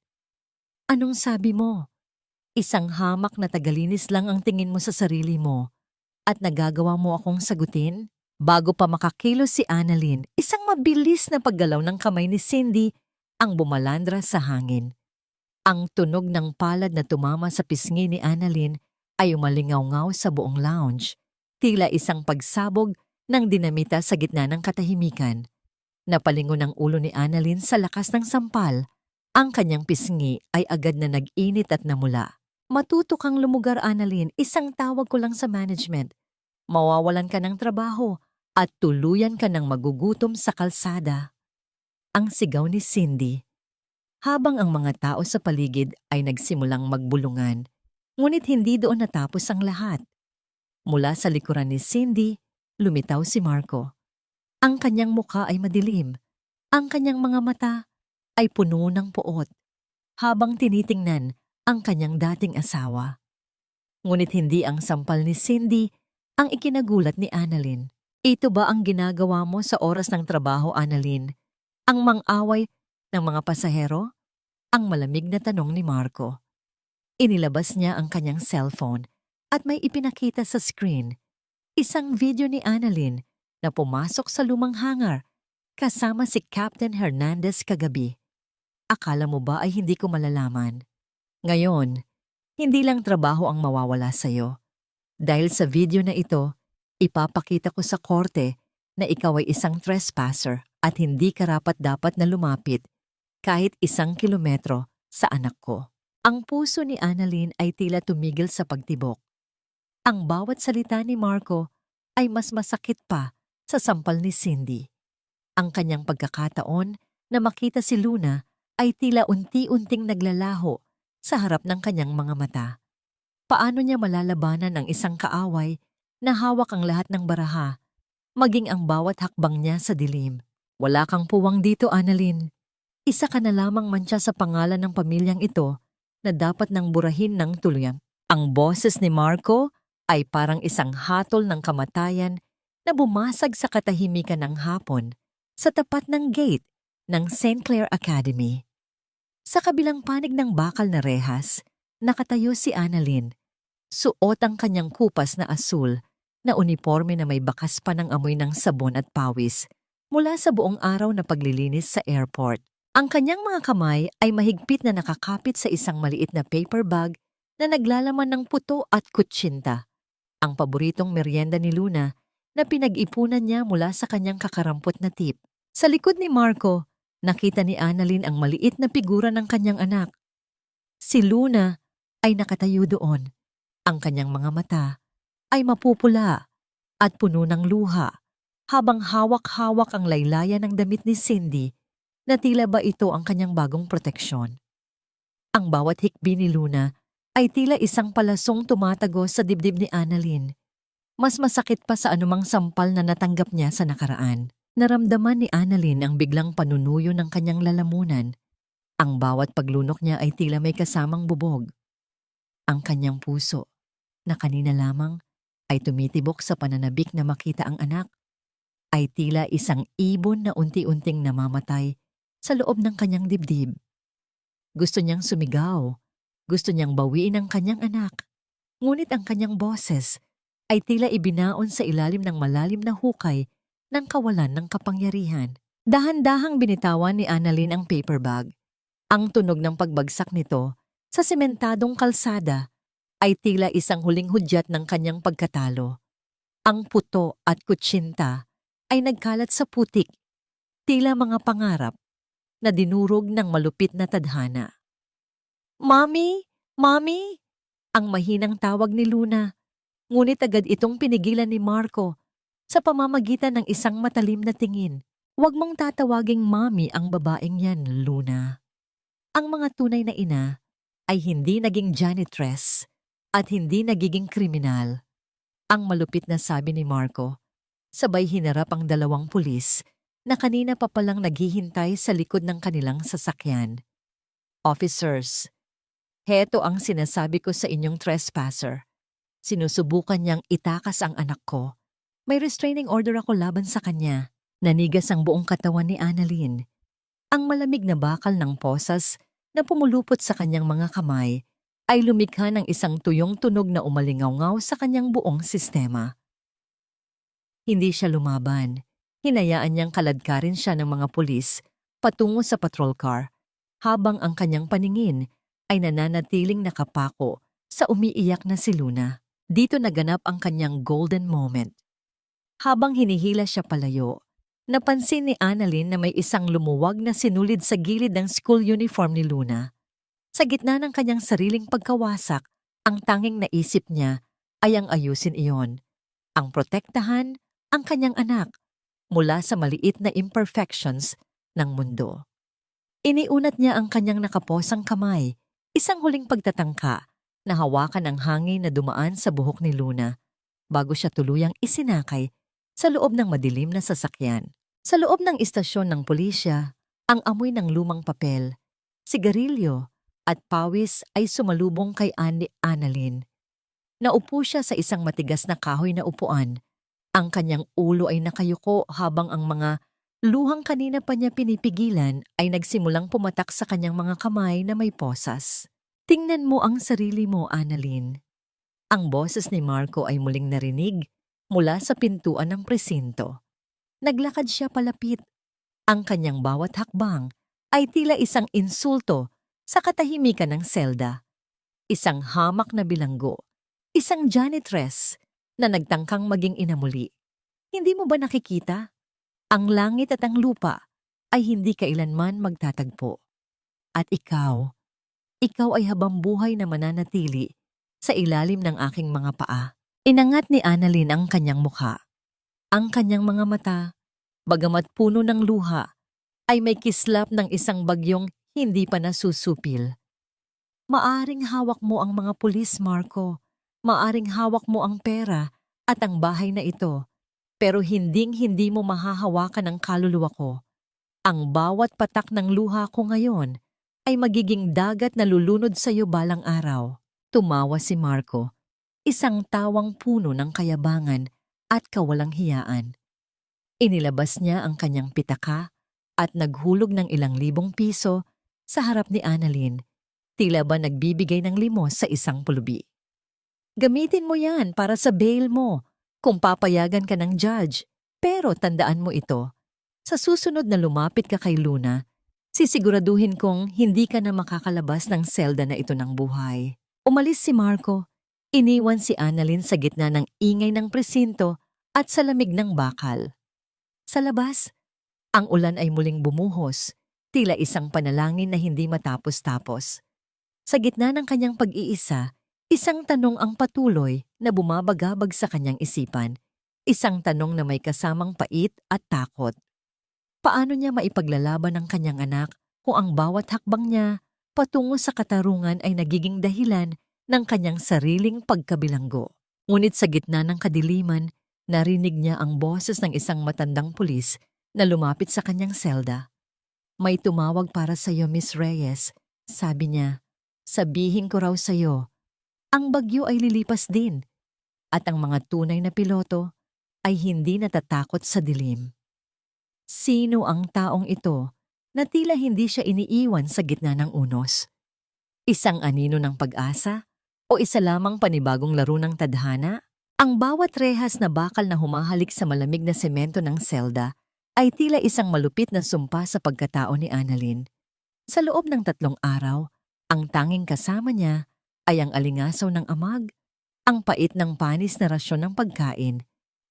Anong sabi mo? Isang hamak na tagalinis lang ang tingin mo sa sarili mo at nagagawa mo akong sagutin? Bago pa makakilos si Annalyn, isang mabilis na paggalaw ng kamay ni Cindy ang bumalandra sa hangin. Ang tunog ng palad na tumama sa pisngi ni Annalyn ay umalingaw-ngaw sa buong lounge, tila isang pagsabog ng dinamita sa gitna ng katahimikan. Napalingon ang ulo ni Annalyn sa lakas ng sampal. Ang kanyang pisngi ay agad na nag-init at namula. Matuto kang lumugar, Annalyn. Isang tawag ko lang sa management. Mawawalan ka ng trabaho at tuluyan ka ng magugutom sa kalsada. Ang sigaw ni Cindy. Habang ang mga tao sa paligid ay nagsimulang magbulungan, ngunit hindi doon natapos ang lahat. Mula sa likuran ni Cindy, lumitaw si Marco. Ang kanyang muka ay madilim. Ang kanyang mga mata ay puno ng puot, habang tinitingnan ang kanyang dating asawa. Ngunit hindi ang sampal ni Cindy ang ikinagulat ni Annalyn. Ito ba ang ginagawa mo sa oras ng trabaho, Annalyn? Ang mang-away ng mga pasahero? Ang malamig na tanong ni Marco. Inilabas niya ang kanyang cellphone at may ipinakita sa screen. Isang video ni Annalyn na pumasok sa lumang hangar kasama si Captain Hernandez kagabi. Akala mo ba ay hindi ko malalaman? Ngayon, hindi lang trabaho ang mawawala sa'yo. Dahil sa video na ito, ipapakita ko sa korte na ikaw ay isang trespasser at hindi karapat-dapat na lumapit kahit 1 kilometro sa anak ko. Ang puso ni Annalyn ay tila tumigil sa pagtibok. Ang bawat salita ni Marco ay mas masakit pa sa sampal ni Cindy. Ang kanyang pagkakataon na makita si Luna ay tila unti-unting naglalaho sa harap ng kanyang mga mata. Paano niya malalabanan ang isang kaaway na hawak ang lahat ng baraha, maging ang bawat hakbang niya sa dilim? Wala kang puwang dito, Annalyn. Isa ka na lamang mantsa sa pangalan ng pamilyang ito na dapat nang burahin ng tuluyan. Ang boses ni Marco ay parang isang hatol ng kamatayan na bumasag sa katahimikan ng hapon sa tapat ng gate ng St. Clair Academy. Sa kabilang panig ng bakal na rehas, nakatayo si Annalyn. Suot ang kanyang kupas na asul na uniforme na may bakas pa ng amoy ng sabon at pawis mula sa buong araw na paglilinis sa airport. Ang kanyang mga kamay ay mahigpit na nakakapit sa isang maliit na paper bag na naglalaman ng puto at kutsinta, ang paboritong merienda ni Luna na pinag-ipunan niya mula sa kanyang kakarampot na tip. Sa likod ni Marco, nakita ni Annalyn ang maliit na figura ng kanyang anak. Si Luna ay nakatayo doon. Ang kanyang mga mata ay mapupula at puno ng luha habang hawak-hawak ang laylayan ng damit ni Cindy na tila ba ito ang kanyang bagong proteksyon. Ang bawat hikbi ni Luna ay tila isang palasong tumatagos sa dibdib ni Annalyn. Mas masakit pa sa anumang sampal na natanggap niya sa nakaraan. Naramdaman ni Annalyn ang biglang panunuyo ng kanyang lalamunan. Ang bawat paglunok niya ay tila may kasamang bubog. Ang kanyang puso, na kanina lamang ay tumitibok sa pananabik na makita ang anak, ay tila isang ibon na unti-unting namamatay sa loob ng kanyang dibdib. Gusto niyang sumigaw, gusto niyang bawiin ang kanyang anak, ngunit ang kanyang boses ay tila ibinaon sa ilalim ng malalim na hukay ng kawalan ng kapangyarihan. Dahan-dahang binitawan ni Annalyn ang paper bag. Ang tunog ng pagbagsak nito sa sementadong kalsada ay tila isang huling hudyat ng kanyang pagkatalo. Ang puto at kutsinta ay nagkalat sa putik, tila mga pangarap na dinurog ng malupit na tadhana. "Mommy! Mommy!" Ang mahinang tawag ni Luna, ngunit agad itong pinigilan ni Marco sa pamamagitan ng isang matalim na tingin. "Huwag mong tatawaging mommy ang babaeng yan, Luna." Ang mga tunay na ina ay hindi naging janitress, at hindi nagiging kriminal. Ang malupit na sabi ni Marco, sabay hinarap ang dalawang pulis na kanina pa palang naghihintay sa likod ng kanilang sasakyan. Officers, heto ang sinasabi ko sa inyong trespasser. Sinusubukan niyang itakas ang anak ko. May restraining order ako laban sa kanya. Nanigas ang buong katawan ni Annalyn. Ang malamig na bakal ng posas na pumulupot sa kanyang mga kamay ay lumikha ng isang tuyong tunog na umalingaw-ngaw sa kanyang buong sistema. Hindi siya lumaban. Hinayaan niyang kaladkarin siya ng mga pulis patungo sa patrol car habang ang kanyang paningin ay nananatiling nakapako sa umiiyak na si Luna. Dito naganap ang kanyang golden moment. Habang hinihila siya palayo, napansin ni Annalyn na may isang lumuwag na sinulid sa gilid ng school uniform ni Luna. Sa gitna ng kanyang sariling pagkawasak, ang tanging naisip niya ay ang ayusin iyon, ang protektahan ang kanyang anak mula sa maliit na imperfections ng mundo. Iniunat niya ang kanyang nakaposang kamay, isang huling pagtatangka na hawakan ang hangin na dumaan sa buhok ni Luna bago siya tuluyang isinakay sa loob ng madilim na sasakyan. Sa loob ng istasyon ng pulisya, ang amoy ng lumang papel, sigarilyo at pawis ay sumalubong kay Annalyn. Naupo siya sa isang matigas na kahoy na upuan. Ang kanyang ulo ay nakayuko habang ang mga luhang kanina pa niya pinipigilan ay nagsimulang pumatak sa kanyang mga kamay na may posas. Tingnan mo ang sarili mo, Annalyn. Ang boses ni Marco ay muling narinig mula sa pintuan ng presinto. Naglakad siya palapit. Ang kanyang bawat hakbang ay tila isang insulto sa katahimikan ng selda. Isang hamak na bilanggo, isang janitress na nagtangkang maging ina muli. Hindi mo ba nakikita? Ang langit at ang lupa ay hindi kailanman magtatagpo. At ikaw ay habang buhay na mananatili sa ilalim ng aking mga paa. Inangat ni Annalyn ang kanyang mukha. Ang kanyang mga mata, bagamat puno ng luha, ay may kislap ng isang bagyong hindi pa nasusupil. Maaring hawak mo ang mga pulis, Marco. Maaring hawak mo ang pera at ang bahay na ito. Pero hinding-hindi mo mahahawakan ang kaluluwa ko. Ang bawat patak ng luha ko ngayon ay magiging dagat na lulunod sa iyo balang araw. Tumawa si Marco, isang tawang puno ng kayabangan at kawalang hiyaan. Inilabas niya ang kanyang pitaka at naghulog ng ilang libong piso sa harap ni Annalyn, tila ba nagbibigay ng limos sa isang pulubi. Gamitin mo yan para sa bail mo kung papayagan ka ng judge. Pero tandaan mo ito, sa susunod na lumapit ka kay Luna, sisiguraduhin kong hindi ka na makakalabas ng selda na ito ng buhay. Umalis si Marco. Iniwan si Annalyn sa gitna ng ingay ng presinto at sa lamig ng bakal. Sa labas, ang ulan ay muling bumuhos, tila isang panalangin na hindi matapos-tapos. Sa gitna ng kanyang pag-iisa, isang tanong ang patuloy na bumabagabag sa kanyang isipan. Isang tanong na may kasamang pait at takot. Paano niya maipaglalaban ang kanyang anak kung ang bawat hakbang niya patungo sa katarungan ay nagiging dahilan ng kanyang sariling pagkabilanggo? Ngunit sa gitna ng kadiliman, narinig niya ang boses ng isang matandang pulis na lumapit sa kanyang selda. May tumawag para sa iyo, Miss Reyes. Sabi niya, sabihin ko raw sa iyo, ang bagyo ay lilipas din at ang mga tunay na piloto ay hindi natatakot sa dilim. Sino ang taong ito na tila hindi siya iniiwan sa gitna ng unos? Isang anino ng pag-asa o isa lamang panibagong laro ng tadhana? Ang bawat rehas na bakal na humahalik sa malamig na semento ng selda ay tila isang malupit na sumpa sa pagkatao ni Annalyn. Sa loob ng 3 araw, ang tanging kasama niya ay ang alingasaw ng amag, ang pait ng panis na rasyon ng pagkain,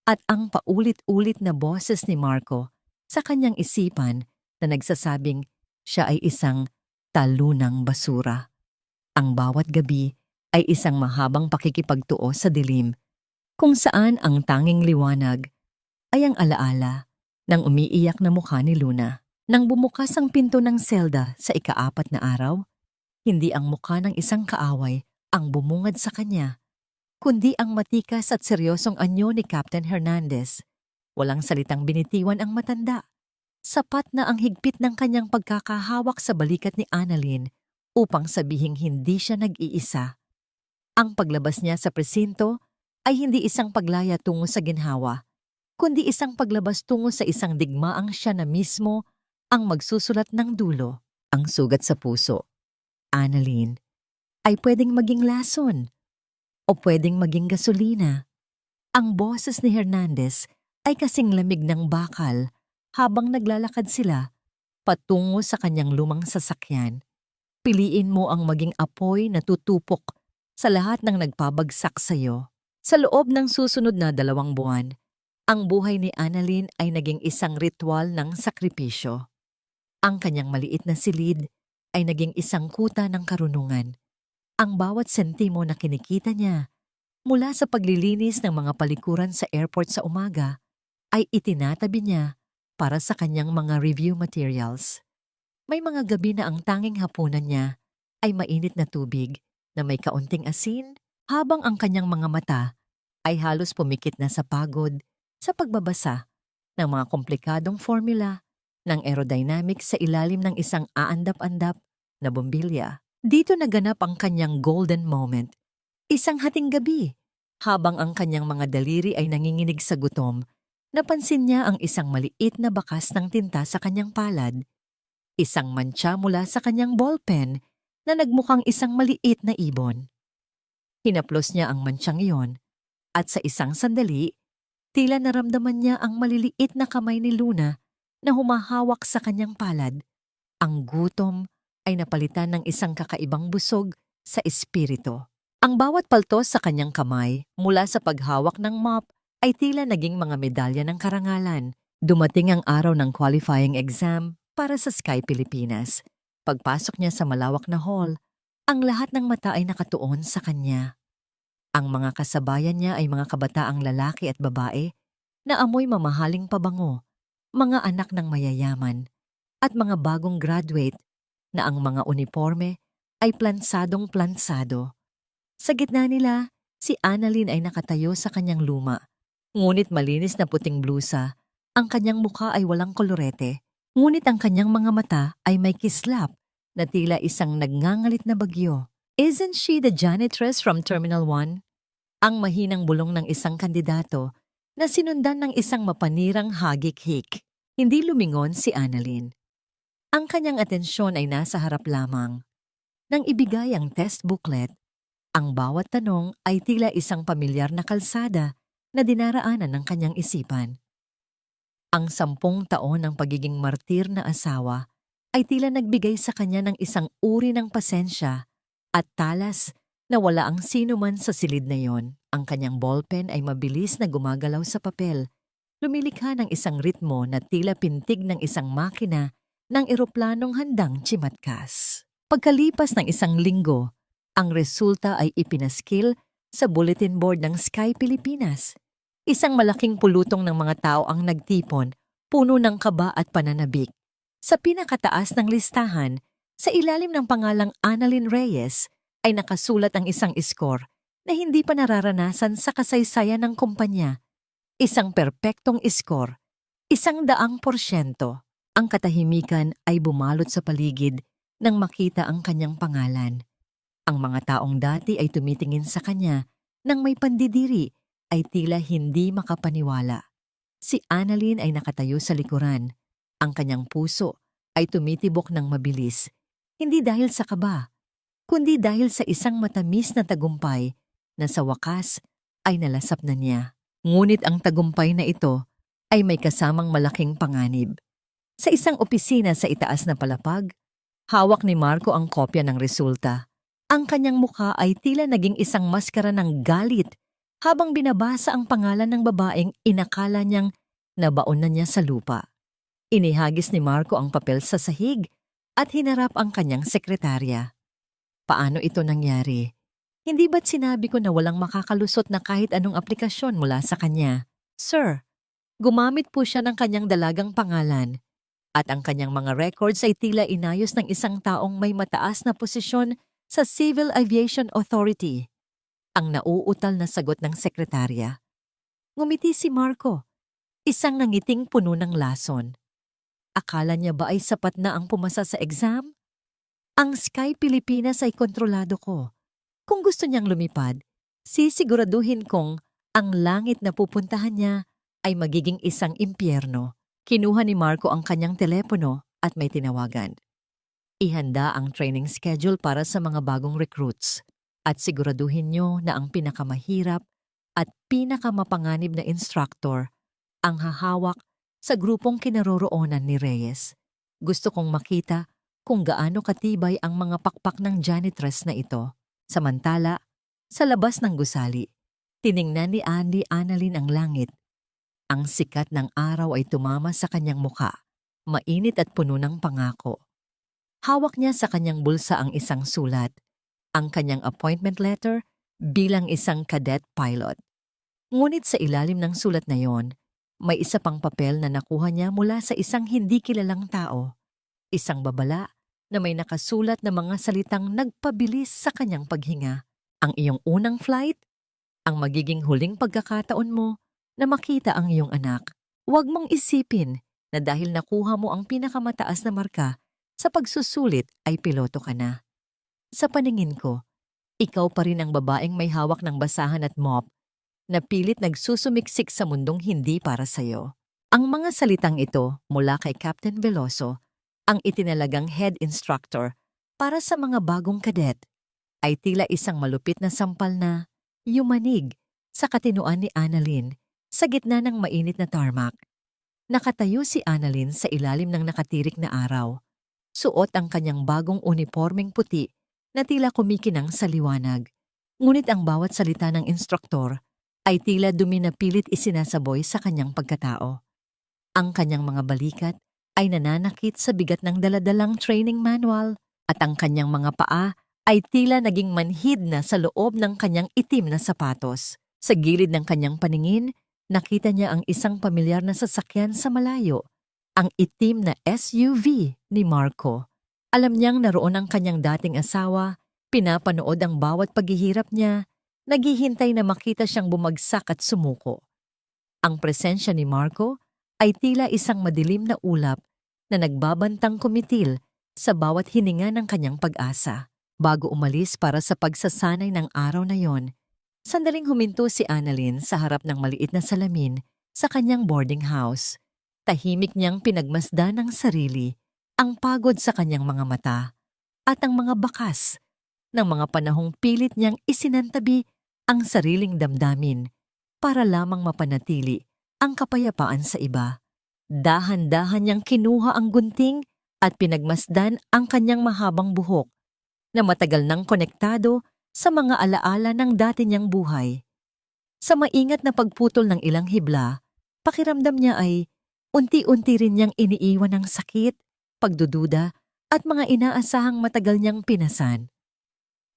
at ang paulit-ulit na boses ni Marco sa kanyang isipan na nagsasabing siya ay isang talunang basura. Ang bawat gabi ay isang mahabang pakikipagtuo sa dilim, kung saan ang tanging liwanag ay ang alaala ng umiiyak na mukha ni Luna. Nang bumukas ang pinto ng selda sa ika-4 na araw, hindi ang mukha ng isang kaaway ang bumungad sa kanya, kundi ang matikas at seryosong anyo ni Captain Hernandez. Walang salitang binitiwan ang matanda. Sapat na ang higpit ng kanyang pagkakahawak sa balikat ni Annalyn upang sabihing hindi siya nag-iisa. Ang paglabas niya sa presinto ay hindi isang paglaya tungo sa ginhawa, kundi isang paglabas tungo sa isang digmaang siya na mismo ang magsusulat ng dulo. Ang sugat sa puso, Annalyn, ay pwedeng maging lason o pwedeng maging gasolina. Ang boses ni Hernandez ay kasing lamig ng bakal habang naglalakad sila patungo sa kanyang lumang sasakyan. Piliin mo ang maging apoy na tutupok sa lahat ng nagpabagsak sa iyo. Sa loob ng susunod na 2 buwan, ang buhay ni Annalyn ay naging isang ritual ng sakripisyo. Ang kanyang maliit na silid ay naging isang kuta ng karunungan. Ang bawat sentimo na kinikita niya mula sa paglilinis ng mga palikuran sa airport sa umaga ay itinatabi niya para sa kanyang mga review materials. May mga gabi na ang tanging hapunan niya ay mainit na tubig na may kaunting asin habang ang kanyang mga mata ay halos pumikit na sa pagod sa pagbabasa ng mga komplikadong formula ng aerodynamics sa ilalim ng isang aandap-andap na bombilya. Dito naganap ang kanyang golden moment. Isang hating gabi, habang ang kanyang mga daliri ay nanginginig sa gutom, napansin niya ang isang maliit na bakas ng tinta sa kanyang palad. Isang mantsa mula sa kanyang ballpen na nagmukhang isang maliit na ibon. Hinaplos niya ang mantsyang iyon at sa isang sandali, tila naramdaman niya ang maliliit na kamay ni Luna na humahawak sa kanyang palad. Ang gutom ay napalitan ng isang kakaibang busog sa espiritu. Ang bawat paltos sa kanyang kamay mula sa paghawak ng mop ay tila naging mga medalya ng karangalan. Dumating ang araw ng qualifying exam para sa Sky Pilipinas. Pagpasok niya sa malawak na hall, ang lahat ng mata ay nakatuon sa kanya. Ang mga kasabayan niya ay mga kabataang lalaki at babae na amoy mamahaling pabango, mga anak ng mayayaman, at mga bagong graduate na ang mga uniforme ay plansadong-plansado. Sa gitna nila, si Annalyn ay nakatayo sa kanyang luma, ngunit malinis na puting blusa. Ang kanyang mukha ay walang kolorete, ngunit ang kanyang mga mata ay may kislap na tila isang nagngangalit na bagyo. Isn't she the janitress from Terminal 1? Ang mahinang bulong ng isang kandidato na sinundan ng isang mapanirang hagik-hik. Hindi lumingon si Annalyn. Ang kanyang atensyon ay nasa harap lamang. Nang ibigay ang test booklet, ang bawat tanong ay tila isang pamilyar na kalsada na dinaraanan ng kanyang isipan. Ang 10 taon ng pagiging martir na asawa ay tila nagbigay sa kanya ng isang uri ng pasensya at talas na wala ang sino man sa silid na yon. Ang kanyang ballpen ay mabilis na gumagalaw sa papel, lumilikha ng isang ritmo na tila pintig ng isang makina ng eroplanong handang tsimatkas. Pagkalipas ng 1 linggo, ang resulta ay ipinaskil sa bulletin board ng Sky Pilipinas. Isang malaking pulutong ng mga tao ang nagtipon, puno ng kaba at pananabik. Sa pinakataas ng listahan, sa ilalim ng pangalang Annalyn Reyes, ay nakasulat ang isang score na hindi pa nararanasan sa kasaysayan ng kumpanya. Isang perpektong score, 100%. Ang katahimikan ay bumalot sa paligid nang makita ang kanyang pangalan. Ang mga taong dati ay tumitingin sa kanya nang may pandidiri ay tila hindi makapaniwala. Si Annalyn ay nakatayo sa likuran. Ang kanyang puso ay tumitibok ng mabilis, hindi dahil sa kaba, kundi dahil sa isang matamis na tagumpay na sa wakas ay nalasap na niya. Ngunit ang tagumpay na ito ay may kasamang malaking panganib. Sa isang opisina sa itaas na palapag, hawak ni Marco ang kopya ng resulta. Ang kanyang mukha ay tila naging isang maskara ng galit habang binabasa ang pangalan ng babaeng inakala niyang nabaon na niya sa lupa. Inihagis ni Marco ang papel sa sahig at hinarap ang kanyang sekretarya. Paano ito nangyari? Hindi ba't sinabi ko na walang makakalusot na kahit anong aplikasyon mula sa kanya? Sir, gumamit po siya ng kanyang dalagang pangalan. At ang kanyang mga records ay tila inayos ng isang taong may mataas na posisyon Sa Civil Aviation Authority. Ang nauutal na sagot ng sekretarya. Ngumiti si Marco, isang nangiting puno ng lason. Akala niya ba ay sapat na ang pumasa sa exam? Ang Sky Pilipinas ay kontrolado ko. Kung gusto niyang lumipad, sisiguraduhin kong ang langit na pupuntahan niya ay magiging isang impyerno. Kinuha ni Marco ang kanyang telepono at may tinawagan. Ihanda ang training schedule para sa mga bagong recruits at siguraduhin niyo na ang pinakamahirap at pinakamapanganib na instructor ang hahawak sa grupong kinaroroonan ni Reyes. Gusto kong makita kung gaano katibay ang mga pakpak ng janitress na ito. Samantala, sa labas ng gusali, tiningnan ni Annalyn ang langit. Ang sikat ng araw ay tumama sa kanyang muka, mainit at puno ng pangako. Hawak niya sa kanyang bulsa ang isang sulat, ang kanyang appointment letter bilang isang cadet pilot. Ngunit sa ilalim ng sulat na yon, may isa pang papel na nakuha niya mula sa isang hindi kilalang tao. Isang babala na may nakasulat na mga salitang nagpabilis sa kanyang paghinga. Ang iyong unang flight, ang magiging huling pagkakataon mo na makita ang iyong anak. Huwag mong isipin na dahil nakuha mo ang pinakamataas na marka sa pagsusulit ay piloto ka na. Sa paningin ko, ikaw pa rin ang babaeng may hawak ng basahan at mop na pilit nagsusumiksik sa mundong hindi para sa'yo. Ang mga salitang ito mula kay Captain Veloso, ang itinalagang head instructor para sa mga bagong cadet, ay tila isang malupit na sampal na yumanig sa katinoan ni Annalyn sa gitna ng mainit na tarmac. Nakatayo si Annalyn sa ilalim ng nakatirik na araw. Suot ang kanyang bagong unipormeng puti na tila kumikinang sa liwanag. Ngunit ang bawat salita ng instruktor ay tila dumi na pilit isinasaboy sa kanyang pagkatao. Ang kanyang mga balikat ay nananakit sa bigat ng daladalang training manual at ang kanyang mga paa ay tila naging manhid na sa loob ng kanyang itim na sapatos. Sa gilid ng kanyang paningin, nakita niya ang isang pamilyar na sasakyan sa malayo, ang itim na SUV ni Marco. Alam niyang naroon ang kanyang dating asawa, pinapanood ang bawat paghihirap niya, naghihintay na makita siyang bumagsak at sumuko. Ang presensya ni Marco ay tila isang madilim na ulap na nagbabantang kumitil sa bawat hininga ng kanyang pag-asa. Bago umalis para sa pagsasanay ng araw na yon, sandaling huminto si Annalyn sa harap ng maliit na salamin sa kanyang boarding house. Tahimik niyang pinagmasdan ng sarili, ang pagod sa kanyang mga mata, at ang mga bakas ng mga panahong pilit niyang isinantabi ang sariling damdamin para lamang mapanatili ang kapayapaan sa iba. Dahan-dahan niyang kinuha ang gunting at pinagmasdan ang kanyang mahabang buhok na matagal nang konektado sa mga alaala ng dati niyang buhay. Sa maingat na pagputol ng ilang hibla, pakiramdam niya ay unti-unti rin niyang iniiwan ng sakit, pagdududa at mga inaasahang matagal niyang pinasan.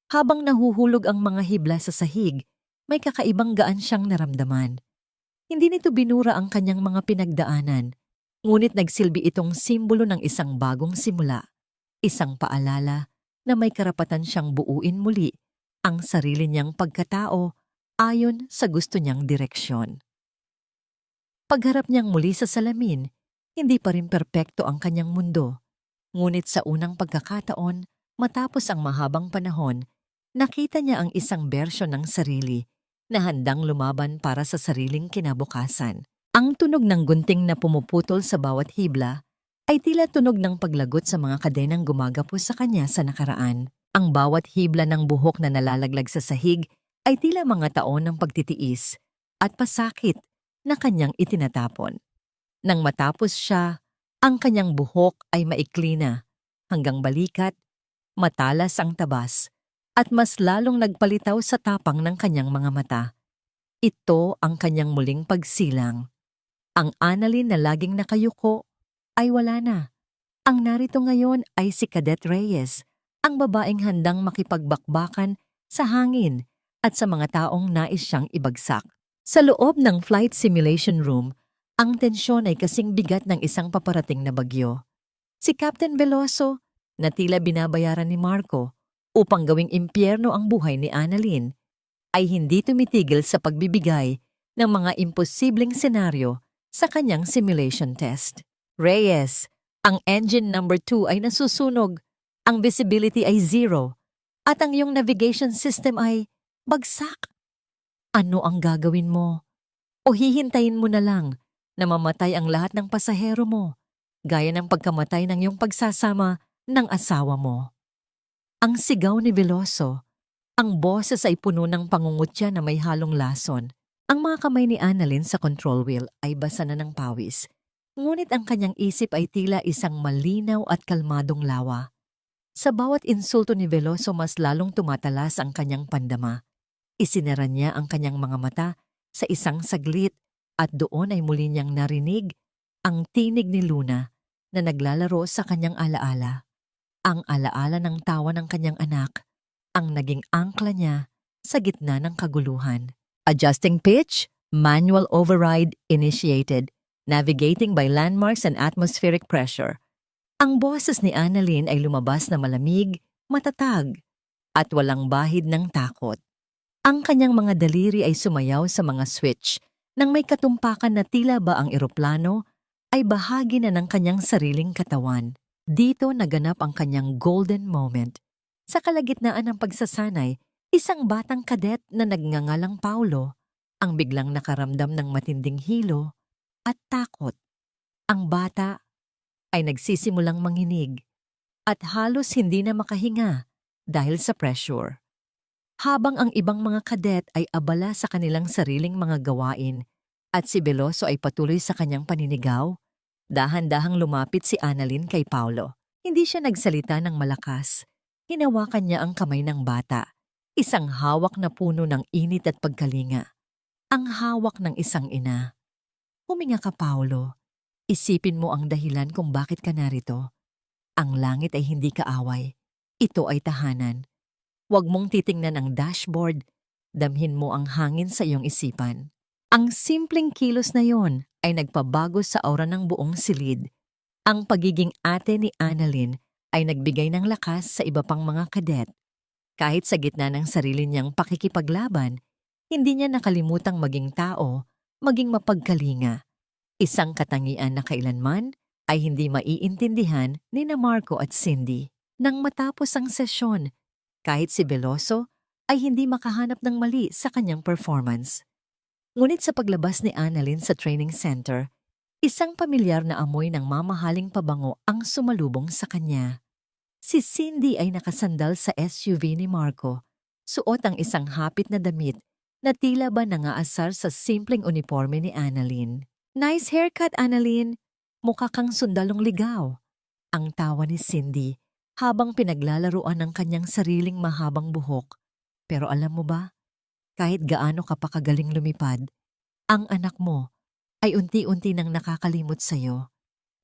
Habang nahuhulog ang mga hibla sa sahig, may kakaibang gaan siyang naramdaman. Hindi nito binura ang kanyang mga pinagdaanan, ngunit nagsilbi itong simbolo ng isang bagong simula, isang paalala na may karapatan siyang buuin muli ang sarili niyang pagkatao ayon sa gusto niyang direksyon. Pagharap niyang muli sa salamin, hindi pa rin perpekto ang kanyang mundo. Ngunit sa unang pagkakataon, matapos ang mahabang panahon, nakita niya ang isang bersyon ng sarili na handang lumaban para sa sariling kinabukasan. Ang tunog ng gunting na pumuputol sa bawat hibla ay tila tunog ng paglagot sa mga kadenang gumagapos sa kanya sa nakaraan. Ang bawat hibla ng buhok na nalalaglag sa sahig ay tila mga taon ng pagtitiis at pasakit na kanyang itinatapon. Nang matapos siya, ang kanyang buhok ay maikli na, hanggang balikat, matalas ang tabas, at mas lalong nagpalitaw sa tapang ng kanyang mga mata. Ito ang kanyang muling pagsilang. Ang Annalyn na laging nakayuko ay wala na. Ang narito ngayon ay si Cadet Reyes, ang babaeng handang makipagbakbakan sa hangin at sa mga taong nais siyang ibagsak. Sa loob ng flight simulation room, ang tensyon ay kasing bigat ng isang paparating na bagyo. Si Captain Veloso, na tila binabayaran ni Marco upang gawing impyerno ang buhay ni Annalyn, ay hindi tumitigil sa pagbibigay ng mga imposibleng senaryo sa kanyang simulation test. Reyes, ang engine number 2 ay nasusunog, ang visibility ay 0, at ang iyong navigation system ay bagsak. Ano ang gagawin mo? O hihintayin mo na lang na mamatay ang lahat ng pasahero mo, gaya ng pagkamatay ng iyong pagsasama ng asawa mo? Ang sigaw ni Veloso, ang boses ay puno ng pangungutya na may halong lason. Ang mga kamay ni Annalyn sa control wheel ay basa na ng pawis, ngunit ang kanyang isip ay tila isang malinaw at kalmadong lawa. Sa bawat insulto ni Veloso, mas lalong tumatalas ang kanyang pandama. Isinara niya ang kanyang mga mata sa isang saglit at doon ay muli niyang narinig ang tinig ni Luna na naglalaro sa kanyang alaala. Ang alaala ng tawa ng kanyang anak, ang naging angkla niya sa gitna ng kaguluhan. Adjusting pitch, manual override initiated, navigating by landmarks and atmospheric pressure. Ang boses ni Annalyn ay lumabas na malamig, matatag, at walang bahid ng takot. Ang kanyang mga daliri ay sumayaw sa mga switch nang may katumpakan na tila ba ang eroplano ay bahagi na ng kanyang sariling katawan. Dito naganap ang kanyang golden moment. Sa kalagitnaan ng pagsasanay, isang batang kadet na nagngangalang Paulo ang biglang nakaramdam ng matinding hilo at takot. Ang bata ay nagsisimulang manginig at halos hindi na makahinga dahil sa pressure. Habang ang ibang mga kadet ay abala sa kanilang sariling mga gawain at si Veloso ay patuloy sa kanyang paninigaw, dahan-dahang lumapit si Annalyn kay Paulo. Hindi siya nagsalita ng malakas. Hinawakan niya ang kamay ng bata, isang hawak na puno ng init at pagkalinga. Ang hawak ng isang ina. Huminga ka, Paulo. Isipin mo ang dahilan kung bakit ka narito. Ang langit ay hindi kaaway. Ito ay tahanan. Huwag mong titingnan ang dashboard. Damhin mo ang hangin sa iyong isipan. Ang simpleng kilos na yon ay nagpabago sa aura ng buong silid. Ang pagiging ate ni Annalyn ay nagbigay ng lakas sa iba pang mga kadet. Kahit sa gitna ng sarili niyang pakikipaglaban, hindi niya nakalimutang maging tao, maging mapagkalinga. Isang katangian na kailanman ay hindi maiintindihan ni na Marco at Cindy. Nang matapos ang sesyon, kahit si Veloso ay hindi makahanap ng mali sa kanyang performance. Ngunit sa paglabas ni Annalyn sa training center, isang pamilyar na amoy ng mamahaling pabango ang sumalubong sa kanya. Si Cindy ay nakasandal sa SUV ni Marco, suot ang isang hapit na damit na tila ba nangaasar sa simpleng uniforme ni Annalyn. Nice haircut, Annalyn. Mukha kang sundalong ligaw. Ang tawa ni Cindy habang pinaglalaruan ng kanyang sariling mahabang buhok. Pero alam mo ba, kahit gaano ka pa kagaling lumipad, ang anak mo ay unti-unti nang nakakalimot sa'yo.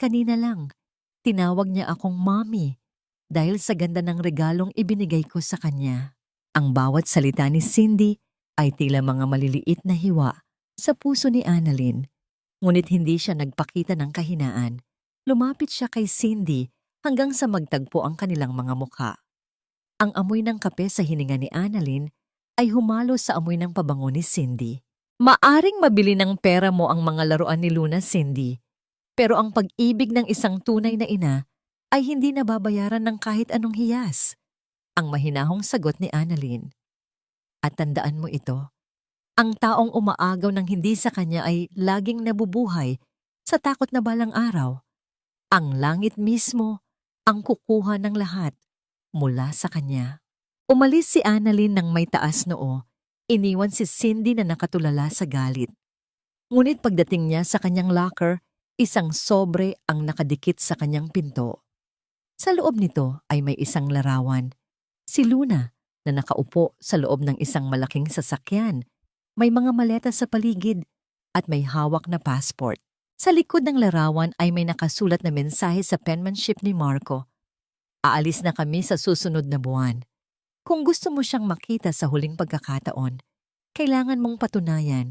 Kanina lang, tinawag niya akong mommy dahil sa ganda ng regalong ibinigay ko sa kanya. Ang bawat salita ni Cindy ay tila mga maliliit na hiwa sa puso ni Annalyn. Ngunit hindi siya nagpakita ng kahinaan. Lumapit siya kay Cindy hanggang sa magtagpo ang kanilang mga mukha. Ang amoy ng kape sa hininga ni Annalyn ay humalo sa amoy ng pabango ni Cindy. Maaring mabili ng pera mo ang mga laruan ni Luna, Cindy. Pero ang pag-ibig ng isang tunay na ina ay hindi nababayaran ng kahit anong hiyas. Ang mahinahong sagot ni Annalyn. At tandaan mo ito. Ang taong umaagaw ng hindi sa kanya ay laging nabubuhay sa takot na balang araw. Ang langit mismo ang kukuha ng lahat mula sa kanya. Umalis si Annalyn ng may taas noo. Iniwan si Cindy na nakatulala sa galit. Ngunit pagdating niya sa kanyang locker, isang sobre ang nakadikit sa kanyang pinto. Sa loob nito ay may isang larawan. Si Luna na nakaupo sa loob ng isang malaking sasakyan. May mga maleta sa paligid at may hawak na passport. Sa likod ng larawan ay may nakasulat na mensahe sa penmanship ni Marco. Aalis na kami sa susunod na buwan. Kung gusto mo siyang makita sa huling pagkakataon, kailangan mong patunayan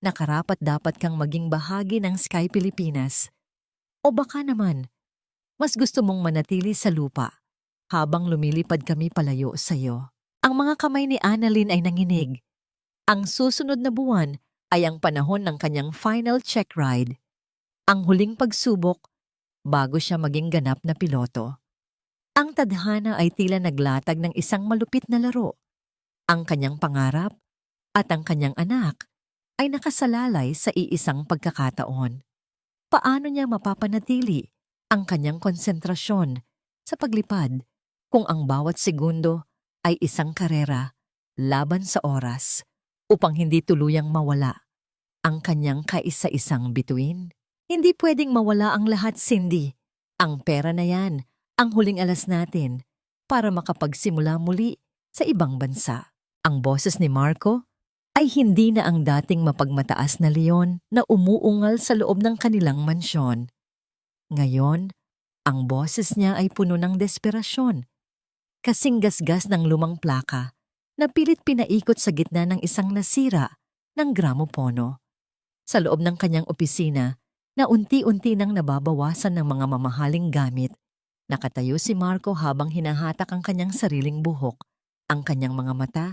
na karapat-dapat kang maging bahagi ng Sky Pilipinas. O baka naman, mas gusto mong manatili sa lupa habang lumilipad kami palayo sa'yo. Ang mga kamay ni Annalyn ay nanginig. Ang susunod na buwan ay ang panahon ng kanyang final check ride. Ang huling pagsubok bago siya maging ganap na piloto. Ang tadhana ay tila naglatag ng isang malupit na laro. Ang kanyang pangarap at ang kanyang anak ay nakasalalay sa iisang pagkakataon. Paano niya mapapanatili ang kanyang konsentrasyon sa paglipad kung ang bawat segundo ay isang karera laban sa oras upang hindi tuluyang mawala ang kanyang kaisa-isang bituin? Hindi pwedeng mawala ang lahat, Cindy. Ang pera na yan, ang huling alas natin para makapagsimula muli sa ibang bansa. Ang boses ni Marco ay hindi na ang dating mapagmataas na leon na umuungal sa loob ng kanilang mansyon. Ngayon, ang boses niya ay puno ng desperasyon. Kasing gasgas ng lumang plaka na pilit pinaikot sa gitna ng isang nasira ng gramopono. Sa loob ng kanyang opisina, na unti-unti nang nababawasan ng mga mamahaling gamit, nakatayo si Marco habang hinahatak ang kanyang sariling buhok. Ang kanyang mga mata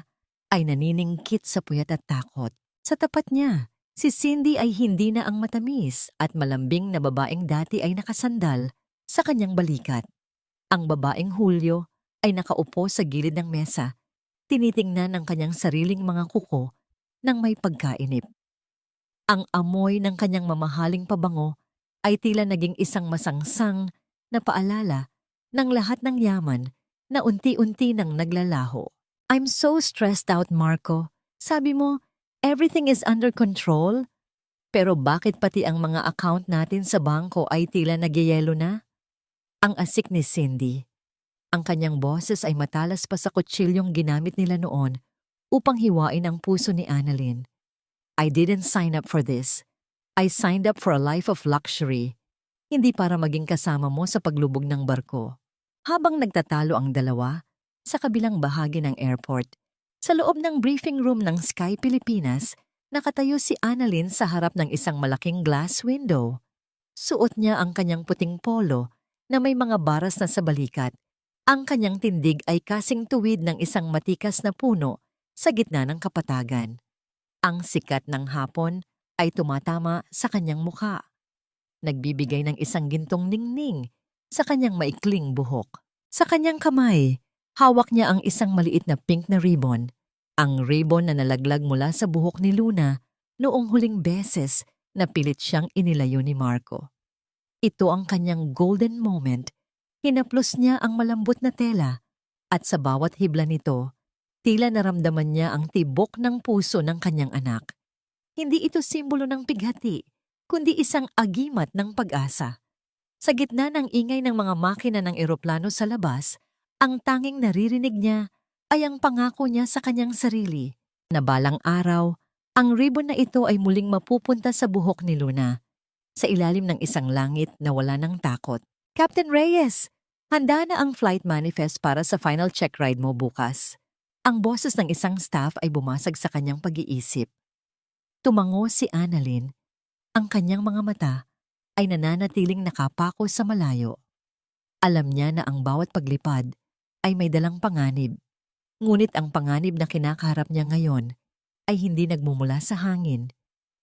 ay naniningkit sa puyat at takot. Sa tapat niya, si Cindy ay hindi na ang matamis at malambing na babaeng dati ay nakasandal sa kanyang balikat. Ang babaeng Julio ay nakaupo sa gilid ng mesa, tinitingnan ang kanyang sariling mga kuko nang may pagkainip. Ang amoy ng kanyang mamahaling pabango ay tila naging isang masangsang na paalala ng lahat ng yaman na unti-unti nang naglalaho. I'm so stressed out, Marco. Sabi mo, everything is under control? Pero bakit pati ang mga account natin sa bangko ay tila nagyayelo na? Ang asik ni Cindy. Ang kanyang boses ay matalas pa sa kutsilyong ginamit nila noon upang hiwain ang puso ni Annalyn. I didn't sign up for this. I signed up for a life of luxury, hindi para maging kasama mo sa paglubog ng barko. Habang nagtatalo ang dalawa, sa kabilang bahagi ng airport, sa loob ng briefing room ng Sky Pilipinas, nakatayo si Annalyn sa harap ng isang malaking glass window. Suot niya ang kanyang puting polo na may mga baras na sa balikat. Ang kanyang tindig ay kasing tuwid ng isang matikas na puno sa gitna ng kapatagan. Ang sikat ng hapon ay tumatama sa kanyang mukha. Nagbibigay ng isang gintong ningning sa kanyang maikling buhok. Sa kanyang kamay, hawak niya ang isang maliit na pink na ribbon. Ang ribbon na nalaglag mula sa buhok ni Luna noong huling beses na pilit siyang inilayo ni Marco. Ito ang kanyang golden moment. Hinaplos niya ang malambot na tela at sa bawat hibla nito, tila naramdaman niya ang tibok ng puso ng kanyang anak. Hindi ito simbolo ng pighati, kundi isang agimat ng pag-asa. Sa gitna ng ingay ng mga makina ng eroplano sa labas, ang tanging naririnig niya ay ang pangako niya sa kanyang sarili na balang araw, ang ribbon na ito ay muling mapupunta sa buhok ni Luna, sa ilalim ng isang langit na wala ng takot. Captain Reyes, handa na ang flight manifest para sa final check ride mo bukas. Ang boses ng isang staff ay bumasag sa kanyang pag-iisip. Tumango si Annalyn. Ang kanyang mga mata ay nananatiling nakapako sa malayo. Alam niya na ang bawat paglipad ay may dalang panganib. Ngunit ang panganib na kinakaharap niya ngayon ay hindi nagmumula sa hangin,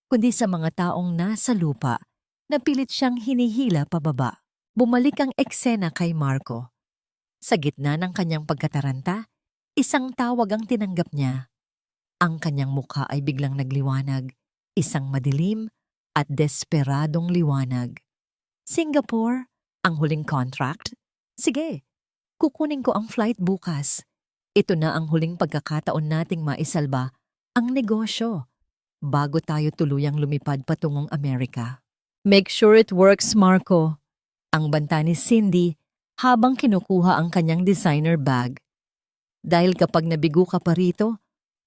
kundi sa mga taong nasa lupa na pilit siyang hinihila pababa. Bumalik ang eksena kay Marco. Sa gitna ng kanyang pagkataranta, isang tawag ang tinanggap niya. Ang kanyang mukha ay biglang nagliwanag, isang madilim at desperadong liwanag. Singapore, ang huling contract? Sige, kukunin ko ang flight bukas. Ito na ang huling pagkakataon nating maisalba ang negosyo bago tayo tuluyang lumipad patungong Amerika. Make sure it works, Marco. Ang banta ni Cindy habang kinukuha ang kanyang designer bag. Dahil kapag nabigo ka pa rito,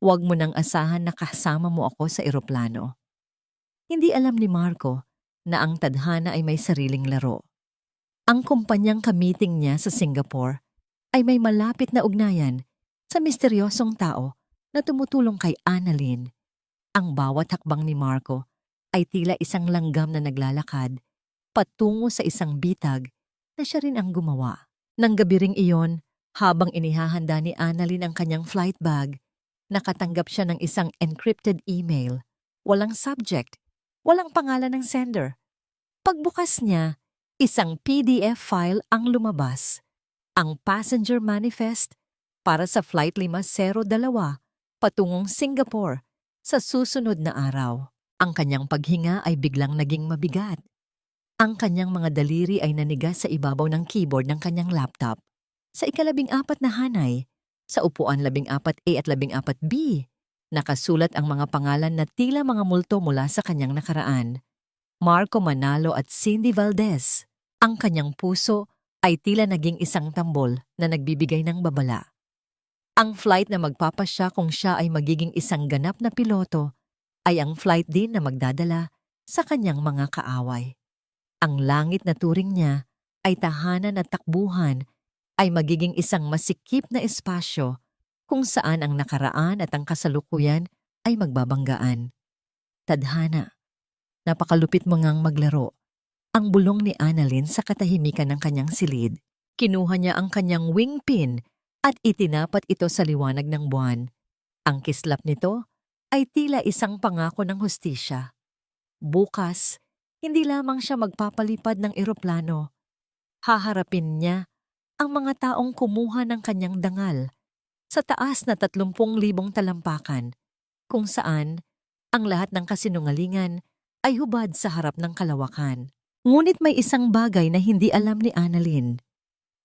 huwag mo nang asahan na kasama mo ako sa eroplano. Hindi alam ni Marco na ang tadhana ay may sariling laro. Ang kumpanyang kamiting niya sa Singapore ay may malapit na ugnayan sa misteryosong tao na tumutulong kay Annalyn. Ang bawat hakbang ni Marco ay tila isang langgam na naglalakad patungo sa isang bitag na siya rin ang gumawa. Nang gabi ring iyon, Habang inihahanda ni Annalyn ang kanyang flight bag, nakatanggap siya ng isang encrypted email. Walang subject, walang pangalan ng sender. Pagbukas niya, isang PDF file ang lumabas. Ang passenger manifest para sa Flight 502 patungong Singapore sa susunod na araw. Ang kanyang paghinga ay biglang naging mabigat. Ang kanyang mga daliri ay nanigas sa ibabaw ng keyboard ng kanyang laptop. Sa ika-14 na hanay, sa upuan 14A at 14B, nakasulat ang mga pangalan na tila mga multo mula sa kanyang nakaraan. Marco Manalo at Cindy Valdez. Ang kanyang puso ay tila naging isang tambol na nagbibigay ng babala. Ang flight na magpapasya kung siya ay magiging isang ganap na piloto ay ang flight din na magdadala sa kanyang mga kaaway. Ang langit na turing niya ay tahanan at takbuhan ay magiging isang masikip na espasyo kung saan ang nakaraan at ang kasalukuyan ay magbabanggaan. Tadhana, napakalupit mo ngang maglaro. Ang bulong ni Annalyn sa katahimikan ng kanyang silid. Kinuha niya ang kanyang wingpin at itinapat ito sa liwanag ng buwan. Ang kislap nito ay tila isang pangako ng hustisya. Bukas, hindi lamang siya magpapalipad ng eroplano. Haharapin niya ang mga taong kumuha ng kanyang dangal sa taas na 30,000 talampakan, kung saan ang lahat ng kasinungalingan ay hubad sa harap ng kalawakan. Ngunit may isang bagay na hindi alam ni Annalyn.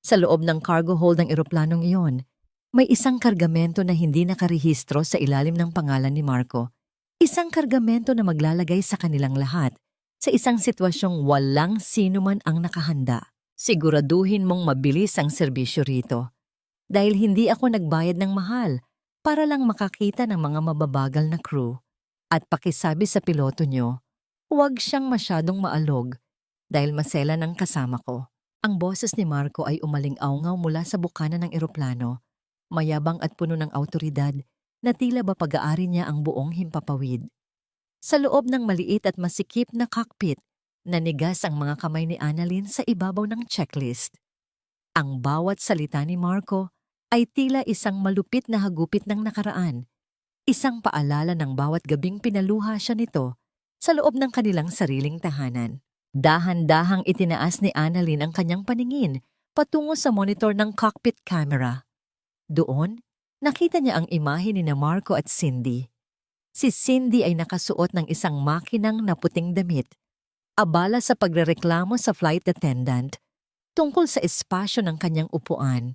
Sa loob ng cargo hold ng eroplanong iyon, may isang kargamento na hindi nakarehistro sa ilalim ng pangalan ni Marco. Isang kargamento na maglalagay sa kanilang lahat sa isang sitwasyong walang sino man ang nakahanda. Siguraduhin mong mabilis ang serbisyo rito. Dahil hindi ako nagbayad ng mahal para lang makakita ng mga mababagal na crew. At pakisabi sa piloto nyo, huwag siyang masyadong maalog dahil masela ng kasama ko. Ang boses ni Marco ay umaling-awngaw mula sa bukana ng eroplano, mayabang at puno ng awtoridad na tila ba pag-aari niya ang buong himpapawid. Sa loob ng maliit at masikip na cockpit, nanigas ang mga kamay ni Annalyn sa ibabaw ng checklist. Ang bawat salita ni Marco ay tila isang malupit na hagupit ng nakaraan, isang paalala ng bawat gabing pinaluha siya nito sa loob ng kanilang sariling tahanan. Dahan-dahang itinaas ni Annalyn ang kanyang paningin patungo sa monitor ng cockpit camera. Doon, nakita niya ang imahe ni Marco at Cindy. Si Cindy ay nakasuot ng isang makinang na puting damit, abala sa pagrereklamo sa flight attendant tungkol sa espasyo ng kanyang upuan,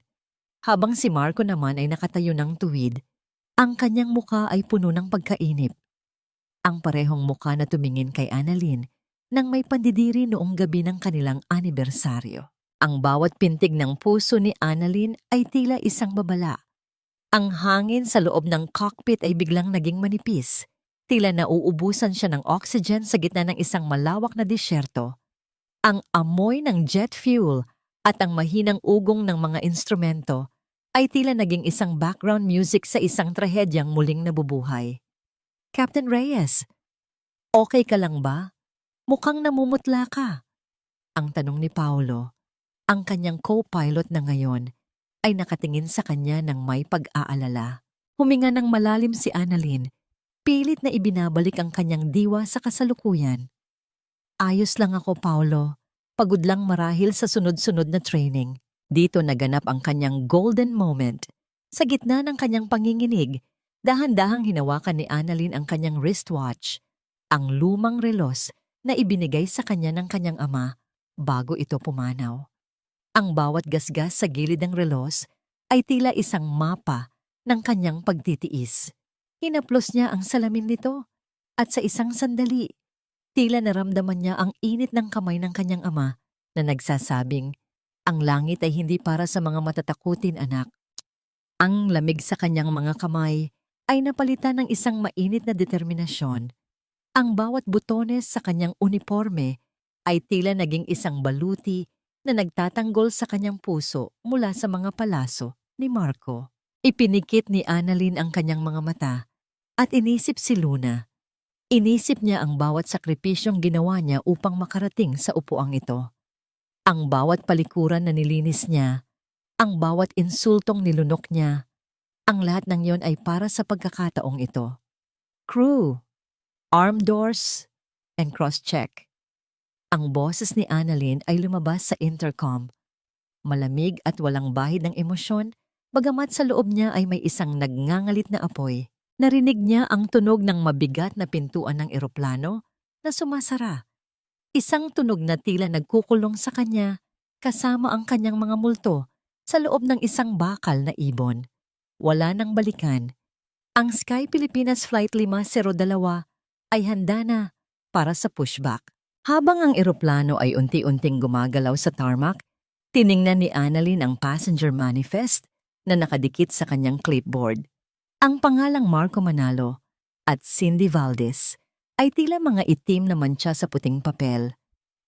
habang si Marco naman ay nakatayo ng tuwid. Ang kanyang muka ay puno ng pagkainip. Ang parehong muka na tumingin kay Annalyn nang may pandidiri noong gabi ng kanilang anibersaryo. Ang bawat pintig ng puso ni Annalyn ay tila isang babala. Ang hangin sa loob ng cockpit ay biglang naging manipis. Tila nauubusan siya ng oxygen sa gitna ng isang malawak na disyerto. Ang amoy ng jet fuel at ang mahinang ugong ng mga instrumento ay tila naging isang background music sa isang trahedyang muling nabubuhay. Captain Reyes, okay ka lang ba? Mukhang namumutla ka. Ang tanong ni Paolo, ang kanyang co-pilot na ngayon, ay nakatingin sa kanya ng may pag-aalala. Huminga ng malalim si Annalyn, pilit na ibinabalik ang kanyang diwa sa kasalukuyan. Ayos lang ako, Paolo. Pagod lang marahil sa sunod-sunod na training. Dito naganap ang kanyang golden moment. Sa gitna ng kanyang panginginig, dahan-dahang hinawakan ni Annalyn ang kanyang wristwatch, ang lumang relos na ibinigay sa kanya ng kanyang ama bago ito pumanaw. Ang bawat gasgas sa gilid ng relos ay tila isang mapa ng kanyang pagtitiis. Hinaplos niya ang salamin nito at sa isang sandali, tila naramdaman niya ang init ng kamay ng kanyang ama na nagsasabing, ang langit ay hindi para sa mga matatakutin, anak. Ang lamig sa kanyang mga kamay ay napalitan ng isang mainit na determinasyon. Ang bawat butones sa kanyang uniforme ay tila naging isang baluti na nagtatanggol sa kanyang puso mula sa mga palaso ni Marco. Ipinikit ni Annalyn ang kanyang mga mata at inisip si Luna. Inisip niya ang bawat sakripisyong ginawa niya upang makarating sa upuang ito. Ang bawat palikuran na nilinis niya, Ang bawat insultong nilunok niya, ang lahat ng yon ay para sa pagkakataong ito. Crew, arm doors, and cross-check. Ang boses ni Annalyn ay lumabas sa intercom. Malamig at walang bahid ng emosyon, bagamat sa loob niya ay may isang nagngangalit na apoy. Narinig niya ang tunog ng mabigat na pintuan ng eroplano na sumasara. Isang tunog na tila nagkukulong sa kanya kasama ang kanyang mga multo sa loob ng isang bakal na ibon. Wala nang balikan. Ang Sky Pilipinas Flight 502 ay handa na para sa pushback. Habang ang eroplano ay unti-unting gumagalaw sa tarmac, tiningnan ni Annalyn ang passenger manifest na nakadikit sa kanyang clipboard. Ang pangalang Marco Manalo at Cindy Valdez ay tila mga itim na mantsa sa puting papel.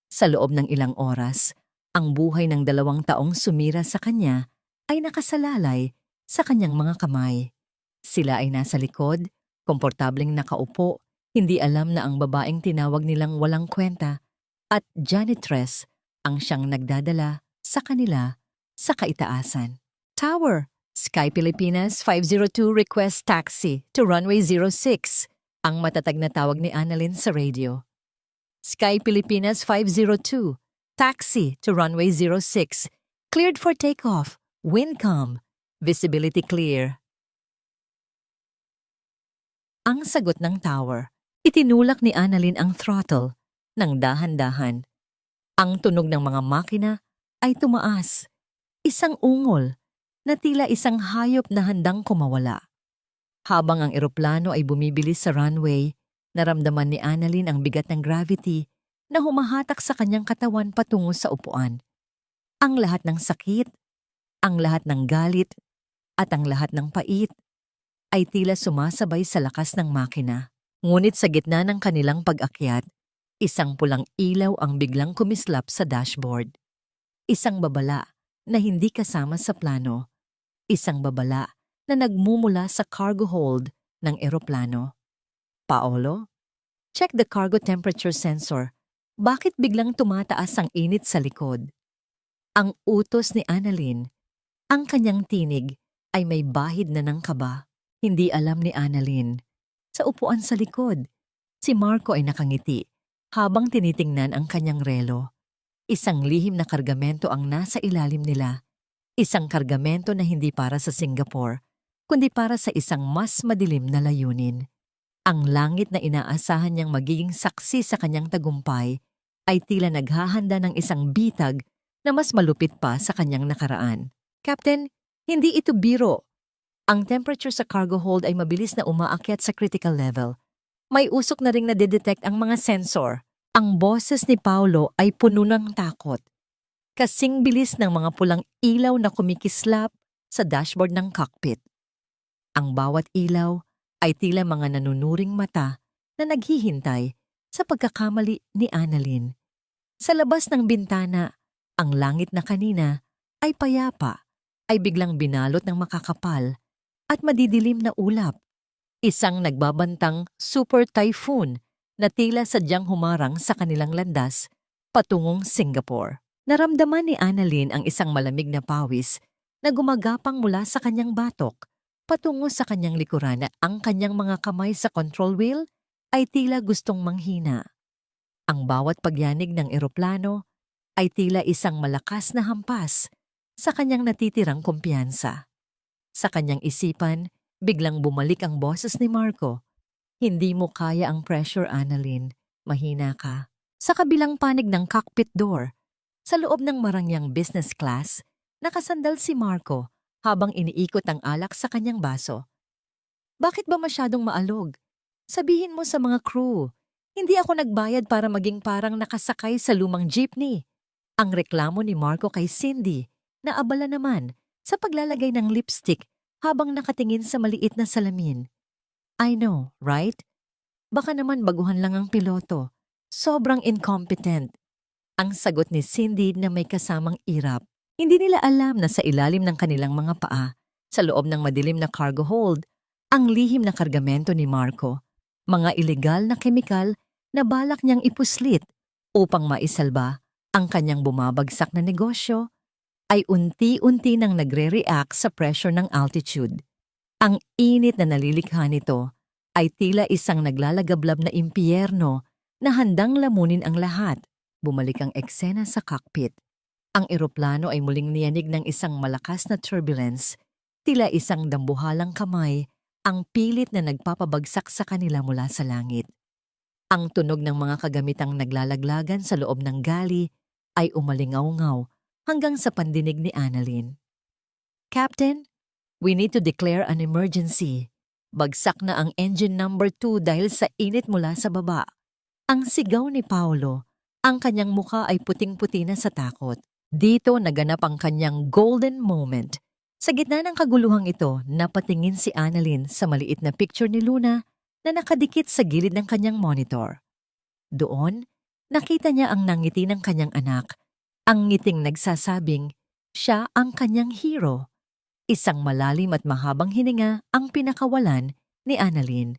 Sa loob ng ilang oras, ang buhay ng 2 taong sumira sa kanya ay nakasalalay sa kanyang mga kamay. Sila ay nasa likod, komportableng nakaupo, hindi alam na ang babaeng tinawag nilang walang kwenta at janitress ang siyang nagdadala sa kanila sa kaitaasan. Tower, Sky Pilipinas 502 request taxi to runway 06, ang matatag na tawag ni Annalyn sa radio. Sky Pilipinas 502, taxi to runway 06, cleared for takeoff, wind calm, visibility clear. Ang sagot ng tower, itinulak ni Annalyn ang throttle ng dahan-dahan. Ang tunog ng mga makina ay tumaas, isang ungol na tila isang hayop na handang kumawala. Habang ang eroplano ay bumibilis sa runway, naramdaman ni Annalyn ang bigat ng gravity na humahatak sa kanyang katawan patungo sa upuan. Ang lahat ng sakit, ang lahat ng galit, at ang lahat ng pait ay tila sumasabay sa lakas ng makina. Ngunit sa gitna ng kanilang pag-akyat, isang pulang ilaw ang biglang kumislap sa dashboard. Isang babala na hindi kasama sa plano. Isang babala na nagmumula sa cargo hold ng eroplano. Paolo, check the cargo temperature sensor. Bakit biglang tumataas ang init sa likod? Ang utos ni Annalyn, ang kanyang tinig ay may bahid na ng kaba. Hindi alam ni Annalyn. Sa upuan sa likod, si Marco ay nakangiti habang tinitingnan ang kanyang relo. Isang lihim na kargamento ang nasa ilalim nila. Isang kargamento na hindi para sa Singapore, kundi para sa isang mas madilim na layunin. Ang langit na inaasahan niyang magiging saksi sa kanyang tagumpay ay tila naghahanda ng isang bitag na mas malupit pa sa kanyang nakaraan. Captain, hindi ito biro. Ang temperature sa cargo hold ay mabilis na umaakyat sa critical level. May usok na ring nadedetect ang mga sensor. Ang boses ni Paolo ay puno ng takot. Kasing bilis ng mga pulang ilaw na kumikislap sa dashboard ng cockpit. Ang bawat ilaw ay tila mga nanunuring mata na naghihintay sa pagkakamali ni Annalyn. Sa labas ng bintana, ang langit na kanina ay payapa, ay biglang binalot ng makakapal at madidilim na ulap. Isang nagbabantang super typhoon na tila sadyang humarang sa kanilang landas patungong Singapore. Naramdaman ni Annalyn ang isang malamig na pawis na gumagapang mula sa kanyang batok patungo sa kanyang likuran na ang kanyang mga kamay sa control wheel ay tila gustong manghina. Ang bawat pagyanig ng eroplano ay tila isang malakas na hampas sa kanyang natitirang kumpiyansa. Sa kanyang isipan, biglang bumalik ang boses ni Marco. Hindi mo kaya ang pressure, Annalyn. Mahina ka. Sa kabilang panig ng cockpit door, sa loob ng marangyang business class, nakasandal si Marco habang iniikot ang alak sa kanyang baso. Bakit ba masyadong maalog? Sabihin mo sa mga crew, hindi ako nagbayad para maging parang nakasakay sa lumang jeepney. Ang reklamo ni Marco kay Cindy na abala naman sa paglalagay ng lipstick habang nakatingin sa maliit na salamin. I know, right? Baka naman baguhan lang ang piloto. Sobrang incompetent. Ang sagot ni Cindy na may kasamang irap. Hindi nila alam na sa ilalim ng kanilang mga paa, sa loob ng madilim na cargo hold, ang lihim na kargamento ni Marco, mga ilegal na kemikal na balak niyang ipuslit upang maisalba ang kanyang bumabagsak na negosyo ay unti-unti nang nagre-react sa pressure ng altitude. Ang init na nalilikha nito ay tila isang naglalagablab na impyerno na handang lamunin ang lahat. Bumalik ang eksena sa cockpit. Ang eroplano ay muling niyanig ng isang malakas na turbulence, tila isang dambuhalang kamay ang pilit na nagpapabagsak sa kanila mula sa langit. Ang tunog ng mga kagamitang naglalaglagan sa loob ng gali ay umalingaw-ngaw hanggang sa pandinig ni Annalyn. "Captain, we need to declare an emergency. Bagsak na ang engine number 2 dahil sa init mula sa baba." Ang sigaw ni Paolo, ang kanyang muka ay puting-puti na sa takot. Dito naganap ang kanyang golden moment. Sa gitna ng kaguluhang ito, napatingin si Annalyn sa maliit na picture ni Luna na nakadikit sa gilid ng kanyang monitor. Doon, nakita niya ang nangiti ng kanyang anak, ang ngiting nagsasabing siya ang kanyang hero. Isang malalim at mahabang hininga ang pinakawalan ni Annalyn.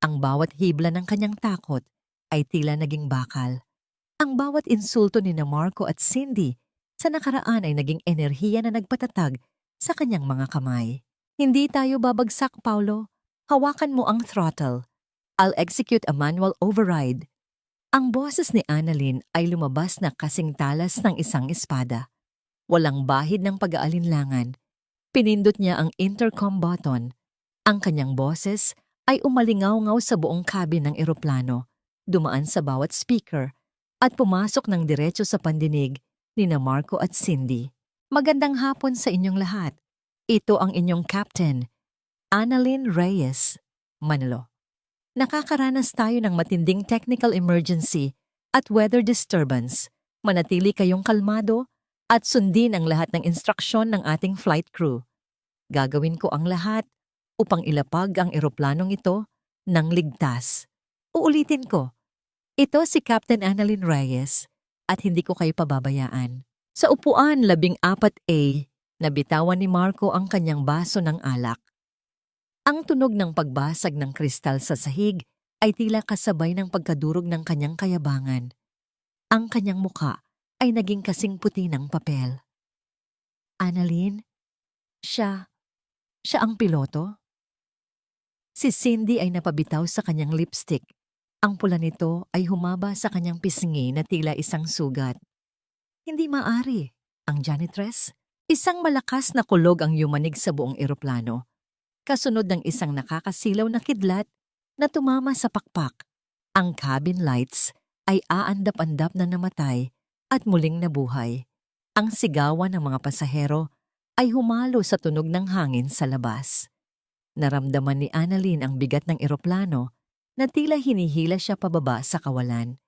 Ang bawat hibla ng kanyang takot ay tila naging bakal. Ang bawat insulto ni Marco at Cindy sa nakaraan ay naging enerhiya na nagpatatag sa kanyang mga kamay. "Hindi tayo babagsak, Paolo. Hawakan mo ang throttle. I'll execute a manual override." Ang boses ni Annalyn ay lumabas na kasing talas ng isang espada. Walang bahid ng pag-aalinlangan. Pinindot niya ang intercom button. Ang kanyang boses ay umalingaw-ngaw sa buong cabin ng eroplano, dumaan sa bawat speaker, at pumasok ng diretso sa pandinig ni Marco at Cindy. "Magandang hapon sa inyong lahat. Ito ang inyong captain, Annalyn Reyes, Manalo. Nakakaranas tayo ng matinding technical emergency at weather disturbance. Manatili kayong kalmado at sundin ang lahat ng instruksyon ng ating flight crew. Gagawin ko ang lahat upang ilapag ang eroplanong ito ng ligtas." Uulitin ko, ito si Captain Annalyn Reyes at hindi ko kayo pababayaan. Sa upuan 14A, nabitawan ni Marco ang kanyang baso ng alak. Ang tunog ng pagbasag ng kristal sa sahig ay tila kasabay ng pagkadurog ng kanyang kayabangan. Ang kanyang muka ay naging kasing puti ng papel. "Annalyn, siya ang piloto?" Si Cindy ay napabitaw sa kanyang lipstick. Ang pula nito ay humaba sa kanyang pisngi na tila isang sugat. "Hindi maari." Ang janitress, isang malakas na kulog ang yumanig sa buong eroplano, kasunod ng isang nakakasilaw na kidlat na tumama sa pakpak. Ang cabin lights ay aandap-andap na namatay at muling nabuhay. Ang sigawan ng mga pasahero ay humalo sa tunog ng hangin sa labas. Naramdaman ni Annalyn ang bigat ng eroplano na tila hinihila siya pababa sa kawalan.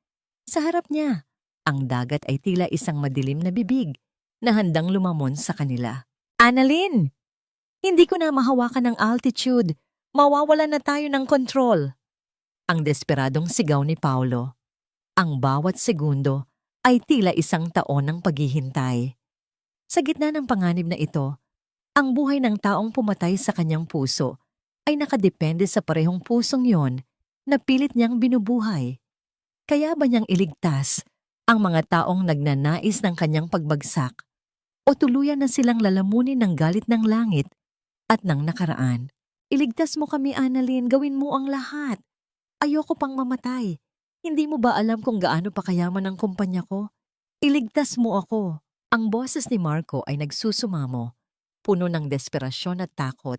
Sa harap niya, ang dagat ay tila isang madilim na bibig na handang lumamon sa kanila. "Annalyn! Hindi ko na mahawakan ang altitude. Mawawalan na tayo ng control." Ang desperadong sigaw ni Paolo. Ang bawat segundo ay tila isang taon ng paghihintay. Sa gitna ng panganib na ito, ang buhay ng taong pumatay sa kanyang puso ay nakadepende sa parehong pusong yon na pilit niyang binubuhay. Kaya ba niyang iligtas ang mga taong nagnanais ng kanyang pagbagsak o tuluyan na silang lalamunin ng galit ng langit at ng nakaraan? "Iligtas mo kami, Annalyn. Gawin mo ang lahat. Ayoko pang mamatay. Hindi mo ba alam kung gaano pa kayaman ang kumpanya ko? Iligtas mo ako." Ang boses ni Marco ay nagsusumamo, puno ng desperasyon at takot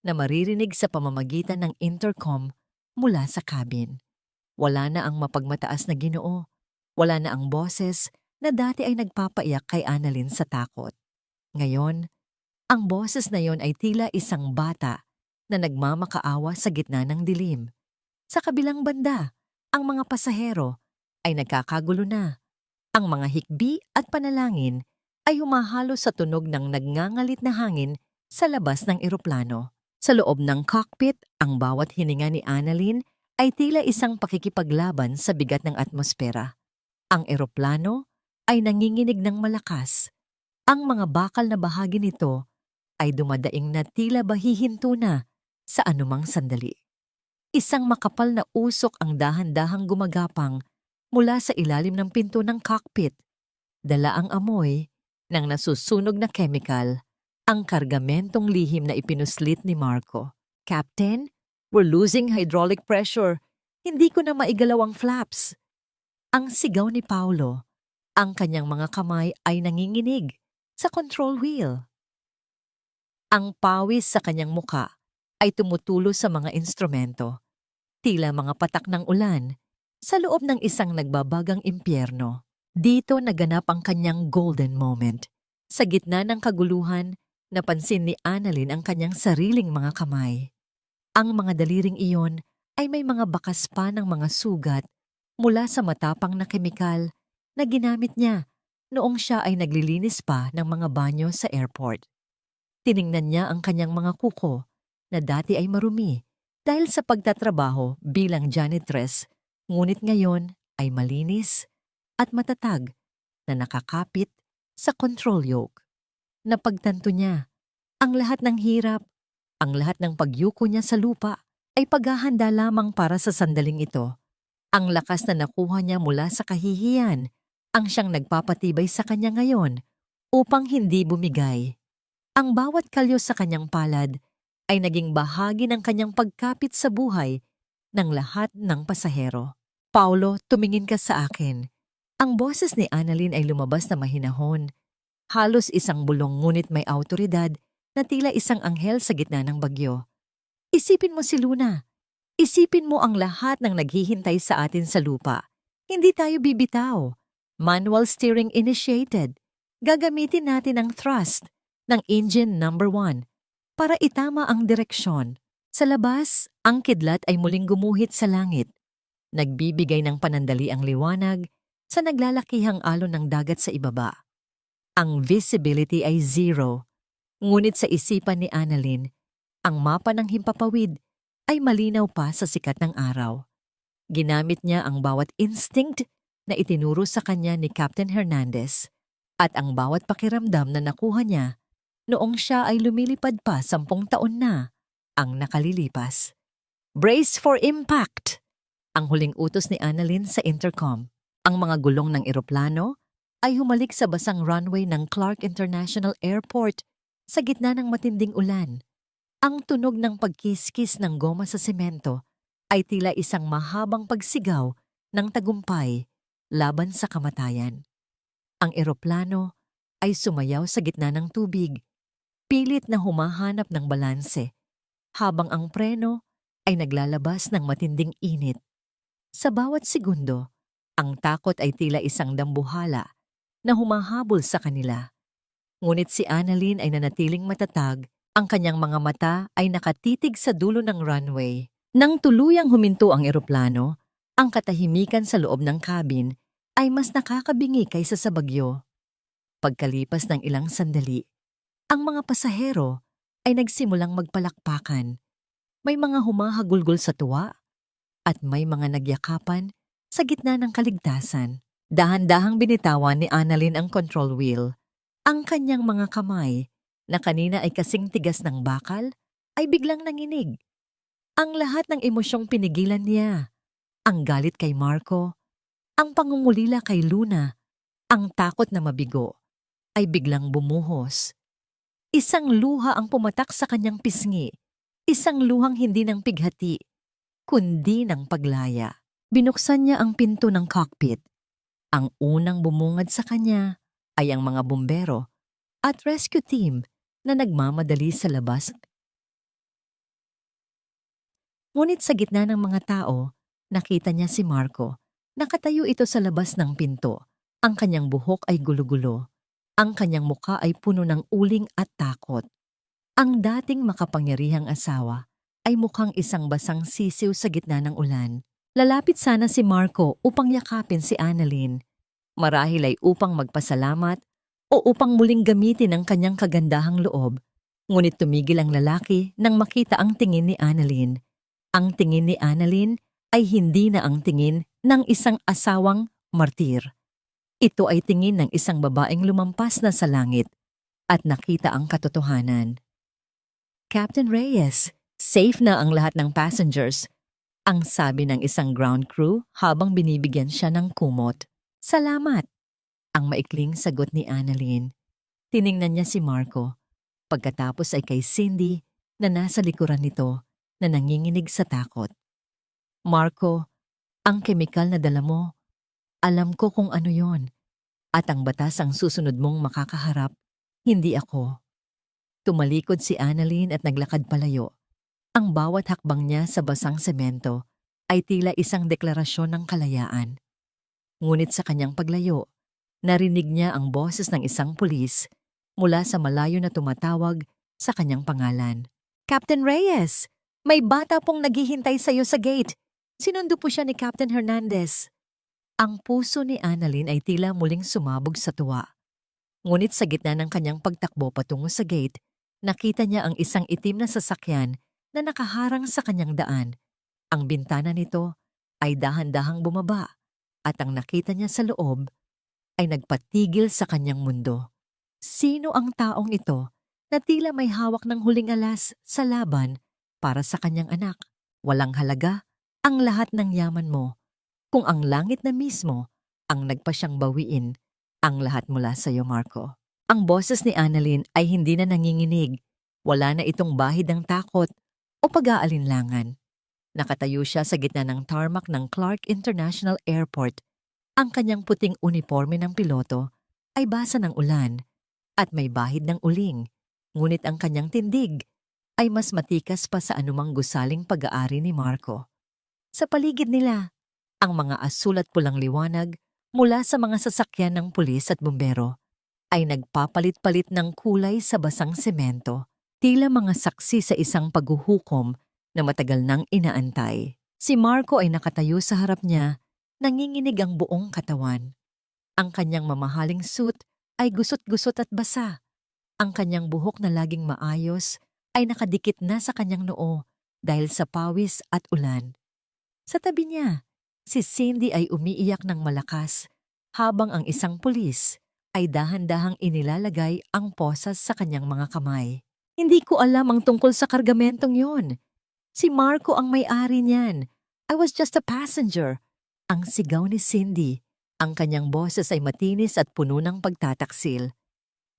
na maririnig sa pamamagitan ng intercom mula sa cabin. Wala na ang mapagmataas na Ginoo. Wala na ang boses na dati ay nagpapaiyak kay Annalyn sa takot. Ngayon, ang boses na yon ay tila isang bata na nagmamakaawa sa gitna ng dilim. Sa kabilang banda, ang mga pasahero ay nagkakagulo na. Ang mga hikbi at panalangin ay humahalo sa tunog ng nagngangalit na hangin sa labas ng eroplano. Sa loob ng cockpit, ang bawat hininga ni Annalyn ay tila isang pakikipaglaban sa bigat ng atmosfera. Ang eroplano ay nanginginig ng malakas. Ang mga bakal na bahagi nito ay dumadaing na tila bahihinto na sa anumang sandali. Isang makapal na usok ang dahan-dahang gumagapang mula sa ilalim ng pinto ng cockpit. Dala ang amoy ng nasusunog na chemical ang kargamentong lihim na ipinuslit ni Marco. "Captain, we're losing hydraulic pressure. Hindi ko na maigalaw ang flaps." Ang sigaw ni Paulo, ang kanyang mga kamay ay nanginginig sa control wheel. Ang pawis sa kanyang muka ay tumutulo sa mga instrumento, tila mga patak ng ulan sa loob ng isang nagbabagang impyerno. Dito naganap ang kanyang golden moment. Sa gitna ng kaguluhan, napansin ni Annalyn ang kanyang sariling mga kamay. Ang mga daliring iyon ay may mga bakas pa ng mga sugat mula sa matapang na kemikal na ginamit niya noong siya ay naglilinis pa ng mga banyo sa airport. Tiningnan niya ang kanyang mga kuko na dati ay marumi dahil sa pagtatrabaho bilang janitress, ngunit ngayon ay malinis at matatag na nakakapit sa control yoke. Napagtanto niya, ang lahat ng hirap, ang lahat ng pagyuko niya sa lupa ay paghahanda lamang para sa sandaling ito. Ang lakas na nakuha niya mula sa kahihiyan ang siyang nagpapatibay sa kanya ngayon upang hindi bumigay. Ang bawat kalyo sa kanyang palad ay naging bahagi ng kanyang pagkapit sa buhay ng lahat ng pasahero. "Paulo, tumingin ka sa akin." Ang boses ni Annalyn ay lumabas na mahinahon. Halos isang bulong ngunit may awtoridad na tila isang anghel sa gitna ng bagyo. "Isipin mo si Luna. Isipin mo ang lahat ng naghihintay sa atin sa lupa. Hindi tayo bibitaw. Manual steering initiated. Gagamitin natin ang thrust ng engine number 1 para itama ang direksyon." Sa labas, ang kidlat ay muling gumuhit sa langit. Nagbibigay ng panandali ang liwanag sa naglalakihang alon ng dagat sa ibaba. Ang visibility ay 0, ngunit sa isipan ni Annalyn, ang mapa ng himpapawid ay malinaw pa sa sikat ng araw. Ginamit niya ang bawat instinct na itinuro sa kanya ni Captain Hernandez at ang bawat pakiramdam na nakuha niya noong siya ay lumilipad pa 10 taon na ang nakalilipas. "Brace for impact!" Ang huling utos ni Annalyn sa intercom. Ang mga gulong ng eroplano ay humalik sa basang runway ng Clark International Airport sa gitna ng matinding ulan. Ang tunog ng pagkiskis ng goma sa semento ay tila isang mahabang pagsigaw ng tagumpay laban sa kamatayan. Ang eroplano ay sumayaw sa gitna ng tubig, pilit na humahanap ng balanse, habang ang preno ay naglalabas ng matinding init. Sa bawat segundo, ang takot ay tila isang dambuhala na humahabol sa kanila. Ngunit si Annalyn ay nanatiling matatag, ang kanyang mga mata ay nakatitig sa dulo ng runway. Nang tuluyang huminto ang eroplano, ang katahimikan sa loob ng cabin ay mas nakakabingi kaysa sa bagyo. Pagkalipas ng ilang sandali, ang mga pasahero ay nagsimulang magpalakpakan. May mga humahagulgol sa tuwa at may mga nagyakapan sa gitna ng kaligtasan. Dahan-dahang binitawan ni Annalyn ang control wheel. Ang kanyang mga kamay, na kanina ay kasing tigas ng bakal, ay biglang nanginig. Ang lahat ng emosyong pinigilan niya. Ang galit kay Marco, ang pangungulila kay Luna, ang takot na mabigo, ay biglang bumuhos. Isang luha ang pumatak sa kanyang pisngi. Isang luhang hindi ng pighati, kundi ng paglaya. Binuksan niya ang pinto ng cockpit. Ang unang bumungad sa kanya ay ang mga bumbero at rescue team na nagmamadali sa labas. Ngunit sa gitna ng mga tao, nakita niya si Marco. Nakatayo ito sa labas ng pinto. Ang kanyang buhok ay gulo-gulo. Ang kanyang mukha ay puno ng uling at takot. Ang dating makapangyarihang asawa ay mukhang isang basang sisiw sa gitna ng ulan. Lalapit sana si Marco upang yakapin si Annalyn. Marahil ay upang magpasalamat o upang muling gamitin ang kanyang kagandahang loob. Ngunit tumigil ang lalaki nang makita ang tingin ni Annalyn. Ang tingin ni Annalyn ay hindi na ang tingin ng isang asawang martir. Ito ay tingin ng isang babaeng lumampas na sa langit at nakita ang katotohanan. "Captain Reyes, safe na ang lahat ng passengers," ang sabi ng isang ground crew habang binibigyan siya ng kumot. "Salamat," ang maikling sagot ni Annalyn. Tiningnan niya si Marco. Pagkatapos ay kay Cindy na nasa likuran nito na nanginginig sa takot. Marco, ang kemikal na dala mo, alam ko kung ano yon. At ang batas ang susunod mong makakaharap, hindi ako. Tumalikod si Annalyn at naglakad palayo. Ang bawat hakbang niya sa basang semento ay tila isang deklarasyon ng kalayaan. Ngunit sa kanyang paglayo, narinig niya ang boses ng isang pulis mula sa malayo na tumatawag sa kanyang pangalan. Captain Reyes! May bata pong naghihintay sa iyo sa gate. Sinundo po siya ni Captain Hernandez. Ang puso ni Annalyn ay tila muling sumabog sa tuwa. Ngunit sa gitna ng kanyang pagtakbo patungo sa gate, nakita niya ang isang itim na sasakyan na nakaharang sa kanyang daan. Ang bintana nito ay dahan-dahang bumaba at ang nakita niya sa loob ay nagpatigil sa kanyang mundo. Sino ang taong ito na tila may hawak ng huling alas sa laban para sa kanyang anak? Walang halaga ang lahat ng yaman mo kung ang langit na mismo ang nagpasyang bawiin ang lahat mula sa iyo, Marco. Ang boses ni Annalyn ay hindi na nanginginig. Wala na itong bahid ng takot o pag-aalinlangan. Nakatayo siya sa gitna ng tarmac ng Clark International Airport. Ang kanyang puting uniforme ng piloto ay basa ng ulan at may bahid ng uling. Ngunit ang kanyang tindig ay mas matikas pa sa anumang gusaling pag-aari ni Marco. Sa paligid nila, ang mga asul at pulang liwanag mula sa mga sasakyan ng pulis at bumbero ay nagpapalit-palit ng kulay sa basang semento, tila mga saksi sa isang paghuhukom na matagal nang inaantay. Si Marco ay nakatayo sa harap niya, nanginginig ang buong katawan. Ang kanyang mamahaling suit ay gusot-gusot at basa. Ang kanyang buhok na laging maayos ay nakadikit na sa kanyang noo dahil sa pawis at ulan. Sa tabi niya, si Cindy ay umiiyak ng malakas habang ang isang pulis ay dahan-dahang inilalagay ang posas sa kanyang mga kamay. Hindi ko alam ang tungkol sa kargamentong yon. Si Marco ang may-ari niyan. I was just a passenger. Ang sigaw ni Cindy. Ang kanyang boses ay matinis at puno ng pagtataksil.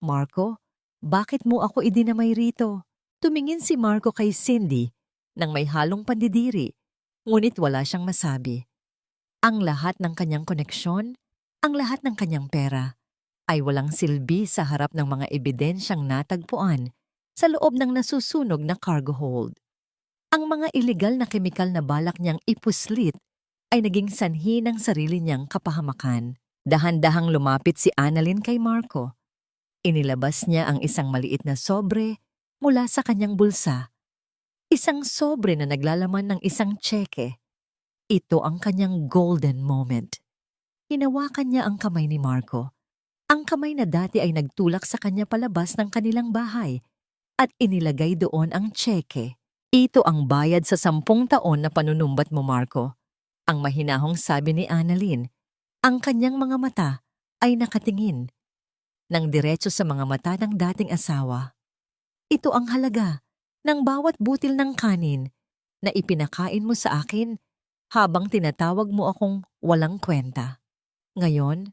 Marco, bakit mo ako idinamay rito? Tumingin si Marco kay Cindy nang may halong pandidiri, ngunit wala siyang masabi. Ang lahat ng kanyang koneksyon, ang lahat ng kanyang pera, ay walang silbi sa harap ng mga ebidensyang natagpuan sa loob ng nasusunog na cargo hold. Ang mga ilegal na kemikal na balak niyang ipuslit ay naging sanhi ng sarili niyang kapahamakan. Dahan-dahang lumapit si Annalyn kay Marco. Inilabas niya ang isang maliit na sobre mula sa kanyang bulsa. Isang sobre na naglalaman ng isang tseke. Ito ang kanyang golden moment. Hinawakan niya ang kamay ni Marco. Ang kamay na dati ay nagtulak sa kanya palabas ng kanilang bahay at inilagay doon ang tseke. Ito ang bayad sa 10 taon na panunumbat mo, Marco. Ang mahinahong sabi ni Annalyn. Ang kanyang mga mata ay nakatingin ng diretso sa mga mata ng dating asawa. Ito ang halaga ng bawat butil ng kanin na ipinakain mo sa akin habang tinatawag mo akong walang kwenta. Ngayon,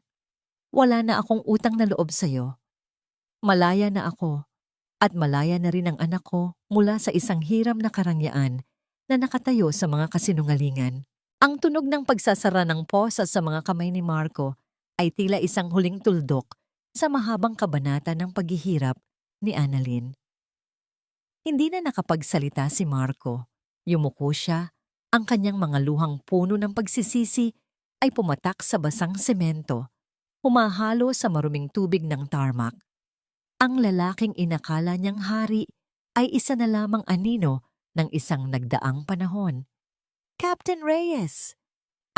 wala na akong utang na loob sa'yo. Malaya na ako. At malaya na rin ang anak ko mula sa isang hiram na karangyaan na nakatayo sa mga kasinungalingan. Ang tunog ng pagsasara ng posa sa mga kamay ni Marco ay tila isang huling tuldok sa mahabang kabanata ng paghihirap ni Annalyn. Hindi na nakapagsalita si Marco. Yumuko siya, ang kanyang mga luhang puno ng pagsisisi ay pumatak sa basang semento, humahalo sa maruming tubig ng tarmac. Ang lalaking inakala niyang hari ay isa na lamang anino ng isang nagdaang panahon. Captain Reyes!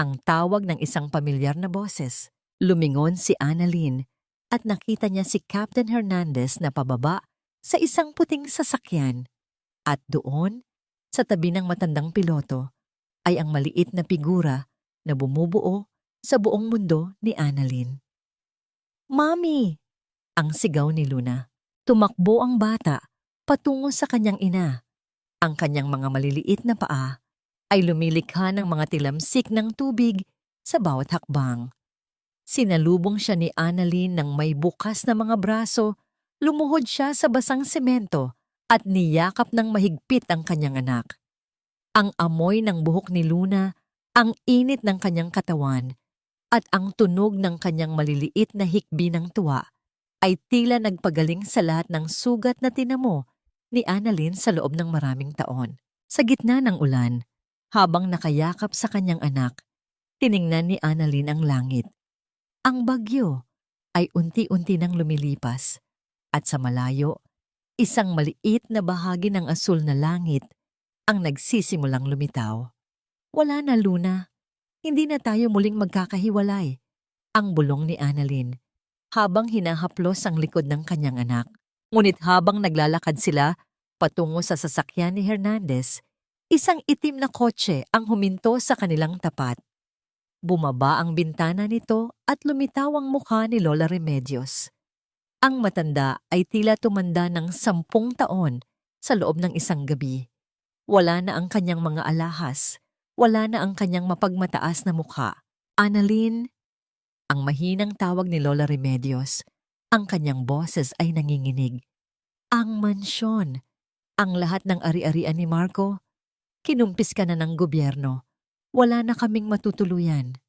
Ang tawag ng isang pamilyar na boses. Lumingon si Annalyn at nakita niya si Captain Hernandez na pababa sa isang puting sasakyan. At doon, sa tabi ng matandang piloto, ay ang maliit na figura na bumubuo sa buong mundo ni Annalyn. Mommy! Ang sigaw ni Luna. Tumakbo ang bata patungo sa kanyang ina. Ang kanyang mga maliliit na paa ay lumilikha ng mga tilamsik ng tubig sa bawat hakbang. Sinalubong siya ni Annalyn ng may bukas na mga braso, Lumuhod siya sa basang semento at niyakap ng mahigpit ang kanyang anak. Ang amoy ng buhok ni Luna, ang init ng kanyang katawan, at ang tunog ng kanyang maliliit na hikbi ng tuwa ay tila nagpagaling sa lahat ng sugat na tinamo ni Annalyn sa loob ng maraming taon. Sa gitna ng ulan, habang nakayakap sa kanyang anak, tiningnan ni Annalyn ang langit. Ang bagyo ay unti-unti nang lumilipas at sa malayo, isang maliit na bahagi ng asul na langit ang nagsisimulang lumitaw. Wala na, Luna. Hindi na tayo muling magkakahiwalay. Ang bulong ni Annalyn habang hinahaplos ang likod ng kanyang anak. Ngunit habang naglalakad sila patungo sa sasakyan ni Hernandez, isang itim na kotse ang huminto sa kanilang tapat. Bumaba ang bintana nito at lumitaw ang mukha ni Lola Remedios. Ang matanda ay tila tumanda ng 10 taon sa loob ng isang gabi. Wala na ang kanyang mga alahas, wala na ang kanyang mapagmataas na mukha. Annalyn, ang mahinang tawag ni Lola Remedios, ang kanyang boses ay nanginginig. Ang mansyon, ang lahat ng ari-arian ni Marco, kinumpis ka na ng gobyerno. Wala na kaming matutuluyan.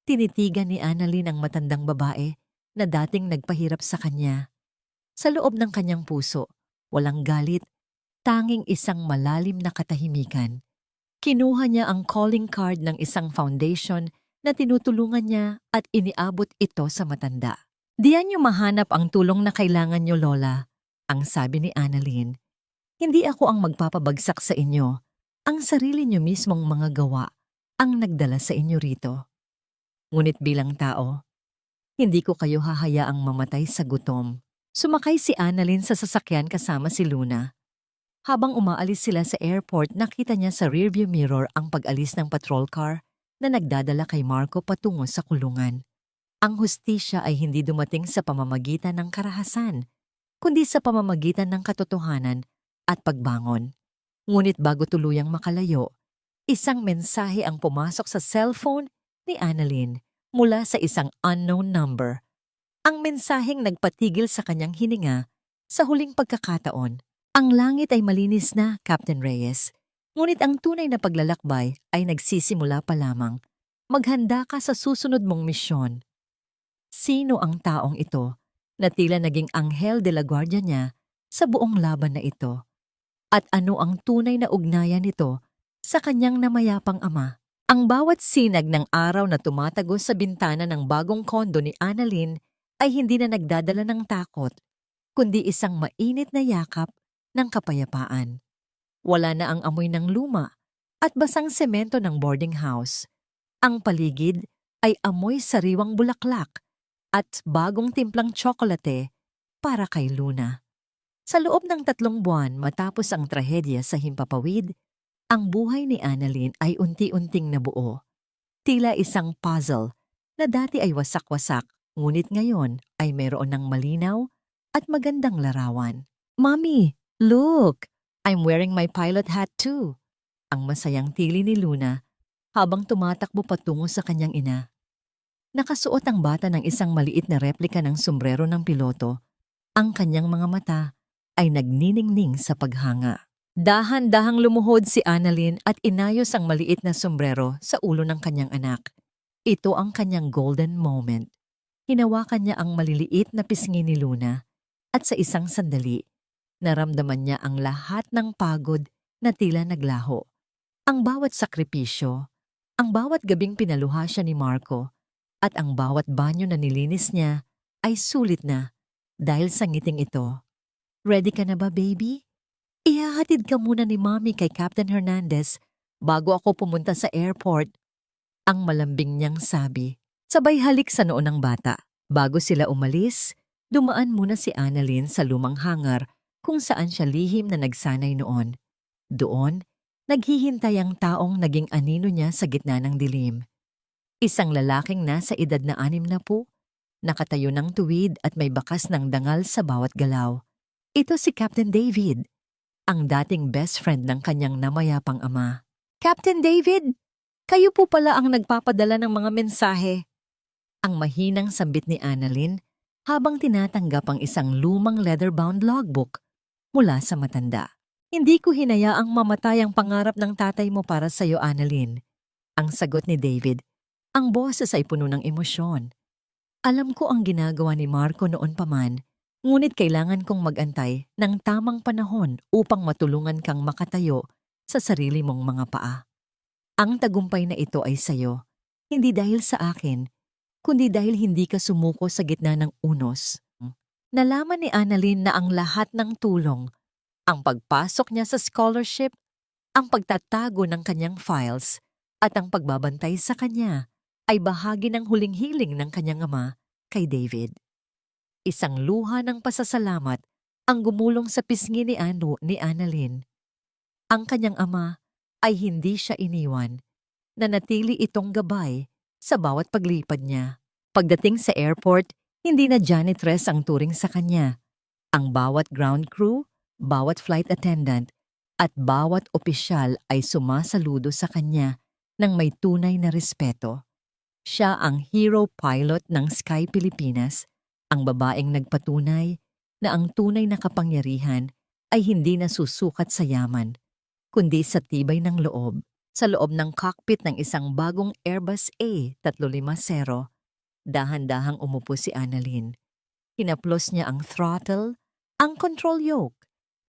Tinitigan ni Annalyn ang matandang babae na dating nagpahirap sa kanya. Sa loob ng kanyang puso, walang galit, tanging isang malalim na katahimikan. Kinuha niya ang calling card ng isang foundation na tinutulungan niya at iniabot ito sa matanda. Diyan niyo mahanap ang tulong na kailangan niyo, Lola, ang sabi ni Annalyn. Hindi ako ang magpapabagsak sa inyo. Ang sarili niyo mismong mga gawa ang nagdala sa inyo rito. Ngunit bilang tao, hindi ko kayo hahayaang mamatay sa gutom. Sumakay si Annalyn sa sasakyan kasama si Luna. Habang umaalis sila sa airport, nakita niya sa rearview mirror ang pag-alis ng patrol car na nagdadala kay Marco patungo sa kulungan. Ang hustisya ay hindi dumating sa pamamagitan ng karahasan, kundi sa pamamagitan ng katotohanan at pagbangon. Ngunit bago tuluyang makalayo, isang mensahe ang pumasok sa cellphone ni Annalyn mula sa isang unknown number. Ang mensaheng nagpatigil sa kanyang hininga sa huling pagkakataon. Ang langit ay malinis na, Captain Reyes. Ngunit ang tunay na paglalakbay ay nagsisimula pa lamang. Maghanda ka sa susunod mong misyon. Sino ang taong ito na tila naging anghel de la guardia niya sa buong laban na ito? At ano ang tunay na ugnayan nito sa kanyang namayapang ama? Ang bawat sinag ng araw na tumatagos sa bintana ng bagong kondo ni Annalyn ay hindi na nagdadala ng takot, kundi isang mainit na yakap ng kapayapaan. Wala na ang amoy ng luma at basang semento ng boarding house. Ang paligid ay amoy sariwang bulaklak at bagong timplang tsokolate para kay Luna. Sa loob ng 3 buwan matapos ang trahedya sa Himpapawid, ang buhay ni Annalyn ay unti-unting nabuo. Tila isang puzzle na dati ay wasak-wasak, ngunit ngayon ay mayroon ng malinaw at magandang larawan. Mommy, look! I'm wearing my pilot hat too. Ang masayang tili ni Luna habang tumatakbo patungo sa kanyang ina. Nakasuot ang bata ng isang maliit na replika ng sombrero ng piloto. Ang kanyang mga mata ay nagniningning sa paghanga. Dahan-dahang lumuhod si Annalyn at inayos ang maliit na sombrero sa ulo ng kanyang anak. Ito ang kanyang golden moment. Hinawakan niya ang maliliit na pisngi ni Luna at sa isang sandali, naramdaman niya ang lahat ng pagod na tila naglaho. Ang bawat sakripisyo, ang bawat gabing pinaluha siya ni Marco, at ang bawat banyo na nilinis niya ay sulit na dahil sa ngiting ito. Ready ka na ba, baby? Ihahatid ka muna ni Mommy kay Captain Hernandez bago ako pumunta sa airport. Ang malambing niyang sabi. Sabay halik sa noo ng bata. Bago sila umalis, dumaan muna si Annalyn sa lumang hangar kung saan siya lihim na nagsanay noon. Doon, naghihintay ang taong naging anino niya sa gitna ng dilim. Isang lalaking nasa edad na 60, nakatayo ng tuwid at may bakas ng dangal sa bawat galaw. Ito si Captain David, ang dating best friend ng kanyang namayapang ama. Captain David, kayo po pala ang nagpapadala ng mga mensahe. Ang mahinang sambit ni Annalyn habang tinatanggap ang isang lumang leather-bound logbook mula sa matanda. Hindi ko hinayaang mamatay ang pangarap ng tatay mo para sa iyo, Annalyn. Ang sagot ni David. Ang boses ay puno ng emosyon. Alam ko ang ginagawa ni Marco noon pa man, ngunit kailangan kong magantay ng tamang panahon upang matulungan kang makatayo sa sarili mong mga paa. Ang tagumpay na ito ay sa iyo, hindi dahil sa akin, kundi dahil hindi ka sumuko sa gitna ng unos. Nalaman ni Annalyn na ang lahat ng tulong, ang pagpasok niya sa scholarship, ang pagtatago ng kanyang files, at ang pagbabantay sa kanya ay bahagi ng huling hiling ng kanyang ama kay David. Isang luha ng pasasalamat ang gumulong sa pisngi ni Annalyn. Ang kanyang ama ay hindi siya iniwan, nanatili itong gabay sa bawat paglipad niya. Pagdating sa airport, hindi na janitress ang turing sa kanya. Ang bawat ground crew, bawat flight attendant, at bawat opisyal ay sumasaludo sa kanya ng may tunay na respeto. Siya ang hero pilot ng Sky Pilipinas, ang babaeng nagpatunay na ang tunay na kapangyarihan ay hindi nasusukat sa yaman, kundi sa tibay ng loob. Sa loob ng cockpit ng isang bagong Airbus A350, dahan-dahang umupo si Annalyn. Hinaplos niya ang throttle, ang control yoke,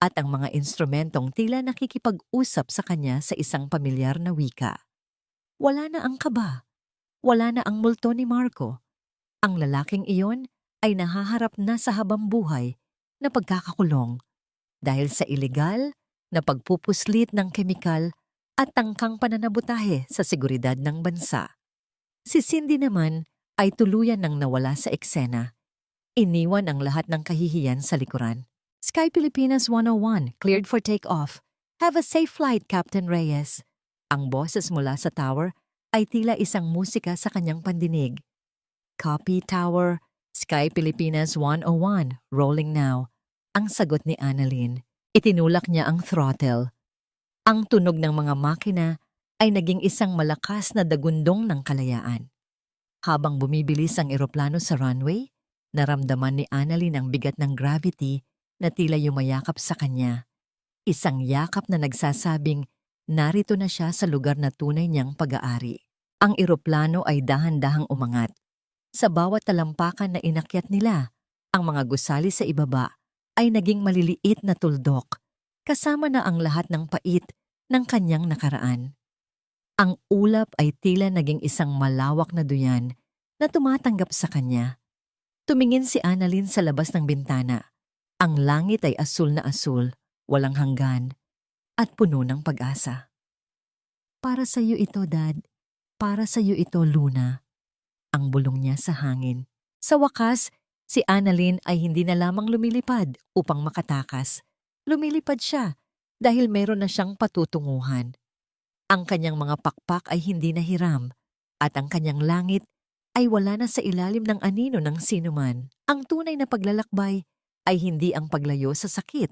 at ang mga instrumentong tila nakikipag-usap sa kanya sa isang pamilyar na wika. Wala na ang kaba, wala na ang multo ni Marco. Ang lalaking iyon ay nahaharap na sa habang buhay na pagkakakulong dahil sa ilegal na pagpupuslit ng kemikal at tangkang pananabutahe sa seguridad ng bansa. Si Cindy naman ay tuluyan nang nawala sa eksena. Iniwan ang lahat ng kahihiyan sa likuran. Sky Pilipinas 101, cleared for takeoff. Have a safe flight, Captain Reyes. Ang boses mula sa tower ay tila isang musika sa kanyang pandinig. Copy Tower, Sky Pilipinas 101, rolling now. Ang sagot ni Annalyn. Itinulak niya ang throttle. Ang tunog ng mga makina ay naging isang malakas na dagundong ng kalayaan. Habang bumibilis ang eroplano sa runway, naramdaman ni Annalyn ang bigat ng gravity na tila yumayakap sa kanya. Isang yakap na nagsasabing narito na siya sa lugar na tunay niyang pag-aari. Ang eroplano ay dahan-dahang umangat. Sa bawat talampakan na inakyat nila, ang mga gusali sa ibaba ay naging maliliit na tuldok, kasama na ang lahat ng pait ng kanyang nakaraan. Ang ulap ay tila naging isang malawak na duyan na tumatanggap sa kanya. Tumingin si Annalyn sa labas ng bintana. Ang langit ay asul na asul, walang hanggan, at puno ng pag-asa. Para sa iyo ito, Dad. Para sa iyo ito, Luna. Ang bulong niya sa hangin. Sa wakas, si Annalyn ay hindi na lamang lumilipad upang makatakas. Lumilipad siya dahil meron na siyang patutunguhan. Ang kanyang mga pakpak ay hindi nahiram at ang kanyang langit ay wala na sa ilalim ng anino ng sinuman. Ang tunay na paglalakbay ay hindi ang paglayo sa sakit,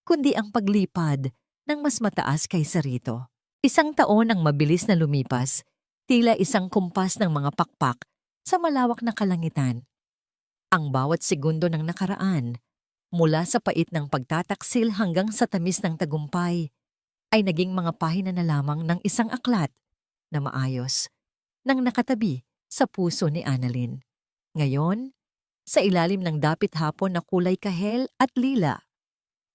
kundi ang paglipad ng mas mataas kaysa rito. Isang taon ang mabilis na lumipas, tila isang kumpas ng mga pakpak sa malawak na kalangitan. Ang bawat segundo ng nakaraan, mula sa pait ng pagtataksil hanggang sa tamis ng tagumpay, ay naging mga pahina na lamang ng isang aklat na maayos, nang nakatabi sa puso ni Annalyn. Ngayon, sa ilalim ng dapit hapon na kulay kahel at lila,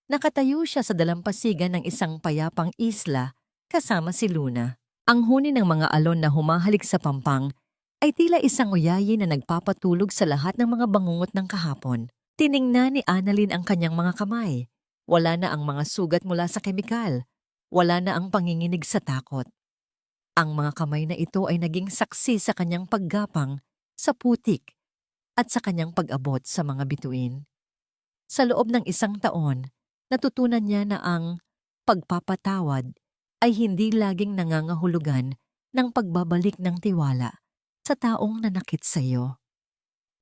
nakatayo siya sa dalampasigan ng isang payapang isla kasama si Luna. Ang huni ng mga alon na humahalik sa pampang ay tila isang uyayi na nagpapatulog sa lahat ng mga bangungot ng kahapon. Tiningnan ni Annalyn ang kanyang mga kamay. Wala na ang mga sugat mula sa kemikal. Wala na ang panginginig sa takot. Ang mga kamay na ito ay naging saksi sa kanyang paggapang sa putik at sa kanyang pag-abot sa mga bituin. Sa loob ng isang taon, natutunan niya na ang pagpapatawad ay hindi laging nangangahulugan ng pagbabalik ng tiwala sa taong nanakit sa iyo.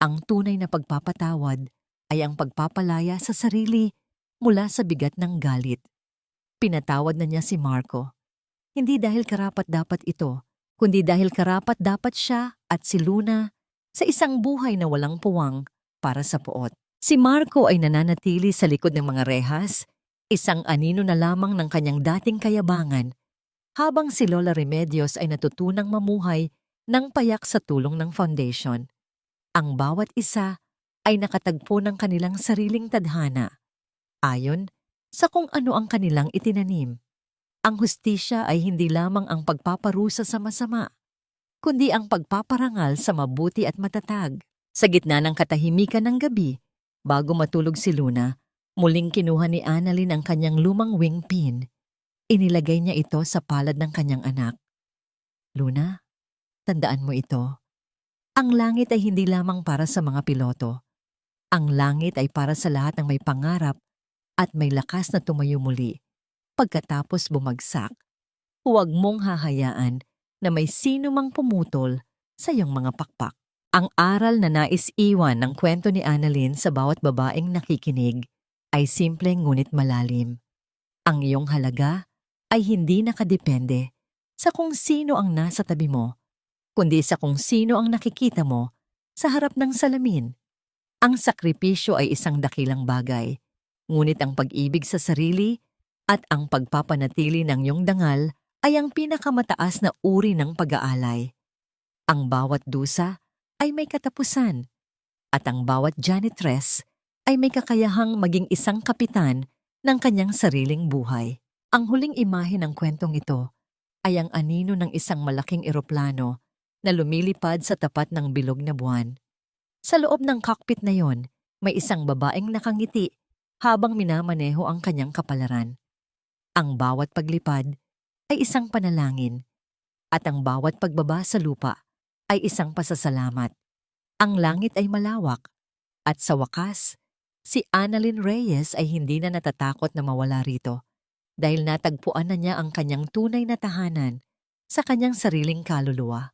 Ang tunay na pagpapatawad ay ang pagpapalaya sa sarili mula sa bigat ng galit. Pinatawad na niya si Marco. Hindi dahil karapat-dapat ito, kundi dahil karapat-dapat siya at si Luna sa isang buhay na walang puwang, para sa puot. Si Marco ay nananatili sa likod ng mga rehas, isang anino na lamang ng kanyang dating kayabangan, habang si Lola Remedios ay natutunang mamuhay ng payak sa tulong ng foundation. Ang bawat isa ay nakatagpo ng kanilang sariling tadhana, ayon sa kung ano ang kanilang itinanim. Ang hustisya ay hindi lamang ang pagpaparusa sa masama, kundi ang pagpaparangal sa mabuti at matatag. Sa gitna ng katahimikan ng gabi, bago matulog si Luna, muling kinuha ni Annalyn ang kanyang lumang wingpin. Inilagay niya ito sa palad ng kanyang anak. Luna, tandaan mo ito. Ang langit ay hindi lamang para sa mga piloto. Ang langit ay para sa lahat ng may pangarap at may lakas na tumayo muli. Pagkatapos bumagsak, huwag mong hahayaan na may sino mang pumutol sa iyong mga pakpak. Ang aral na nais iwan ng kwento ni Annalyn sa bawat babaeng nakikinig ay simple ngunit malalim. Ang iyong halaga ay hindi nakadepende sa kung sino ang nasa tabi mo, kundi sa kung sino ang nakikita mo sa harap ng salamin. Ang sakripisyo ay isang dakilang bagay, ngunit ang pag-ibig sa sarili at ang pagpapanatili ng iyong dangal ay ang pinakamataas na uri ng pag-aalay. Ang bawat dusa ay may katapusan, at ang bawat janitress ay may kakayahang maging isang kapitan ng kanyang sariling buhay. Ang huling imahe ng kwentong ito ay ang anino ng isang malaking eroplano na lumilipad sa tapat ng bilog na buwan. Sa loob ng cockpit na yon, may isang babaeng nakangiti habang minamaneho ang kanyang kapalaran. Ang bawat paglipad ay isang panalangin, at ang bawat pagbaba sa lupa ay isang pasasalamat. Ang langit ay malawak, at sa wakas, si Annalyn Reyes ay hindi na natatakot na mawala rito dahil natagpuan na niya ang kanyang tunay na tahanan sa kanyang sariling kaluluwa.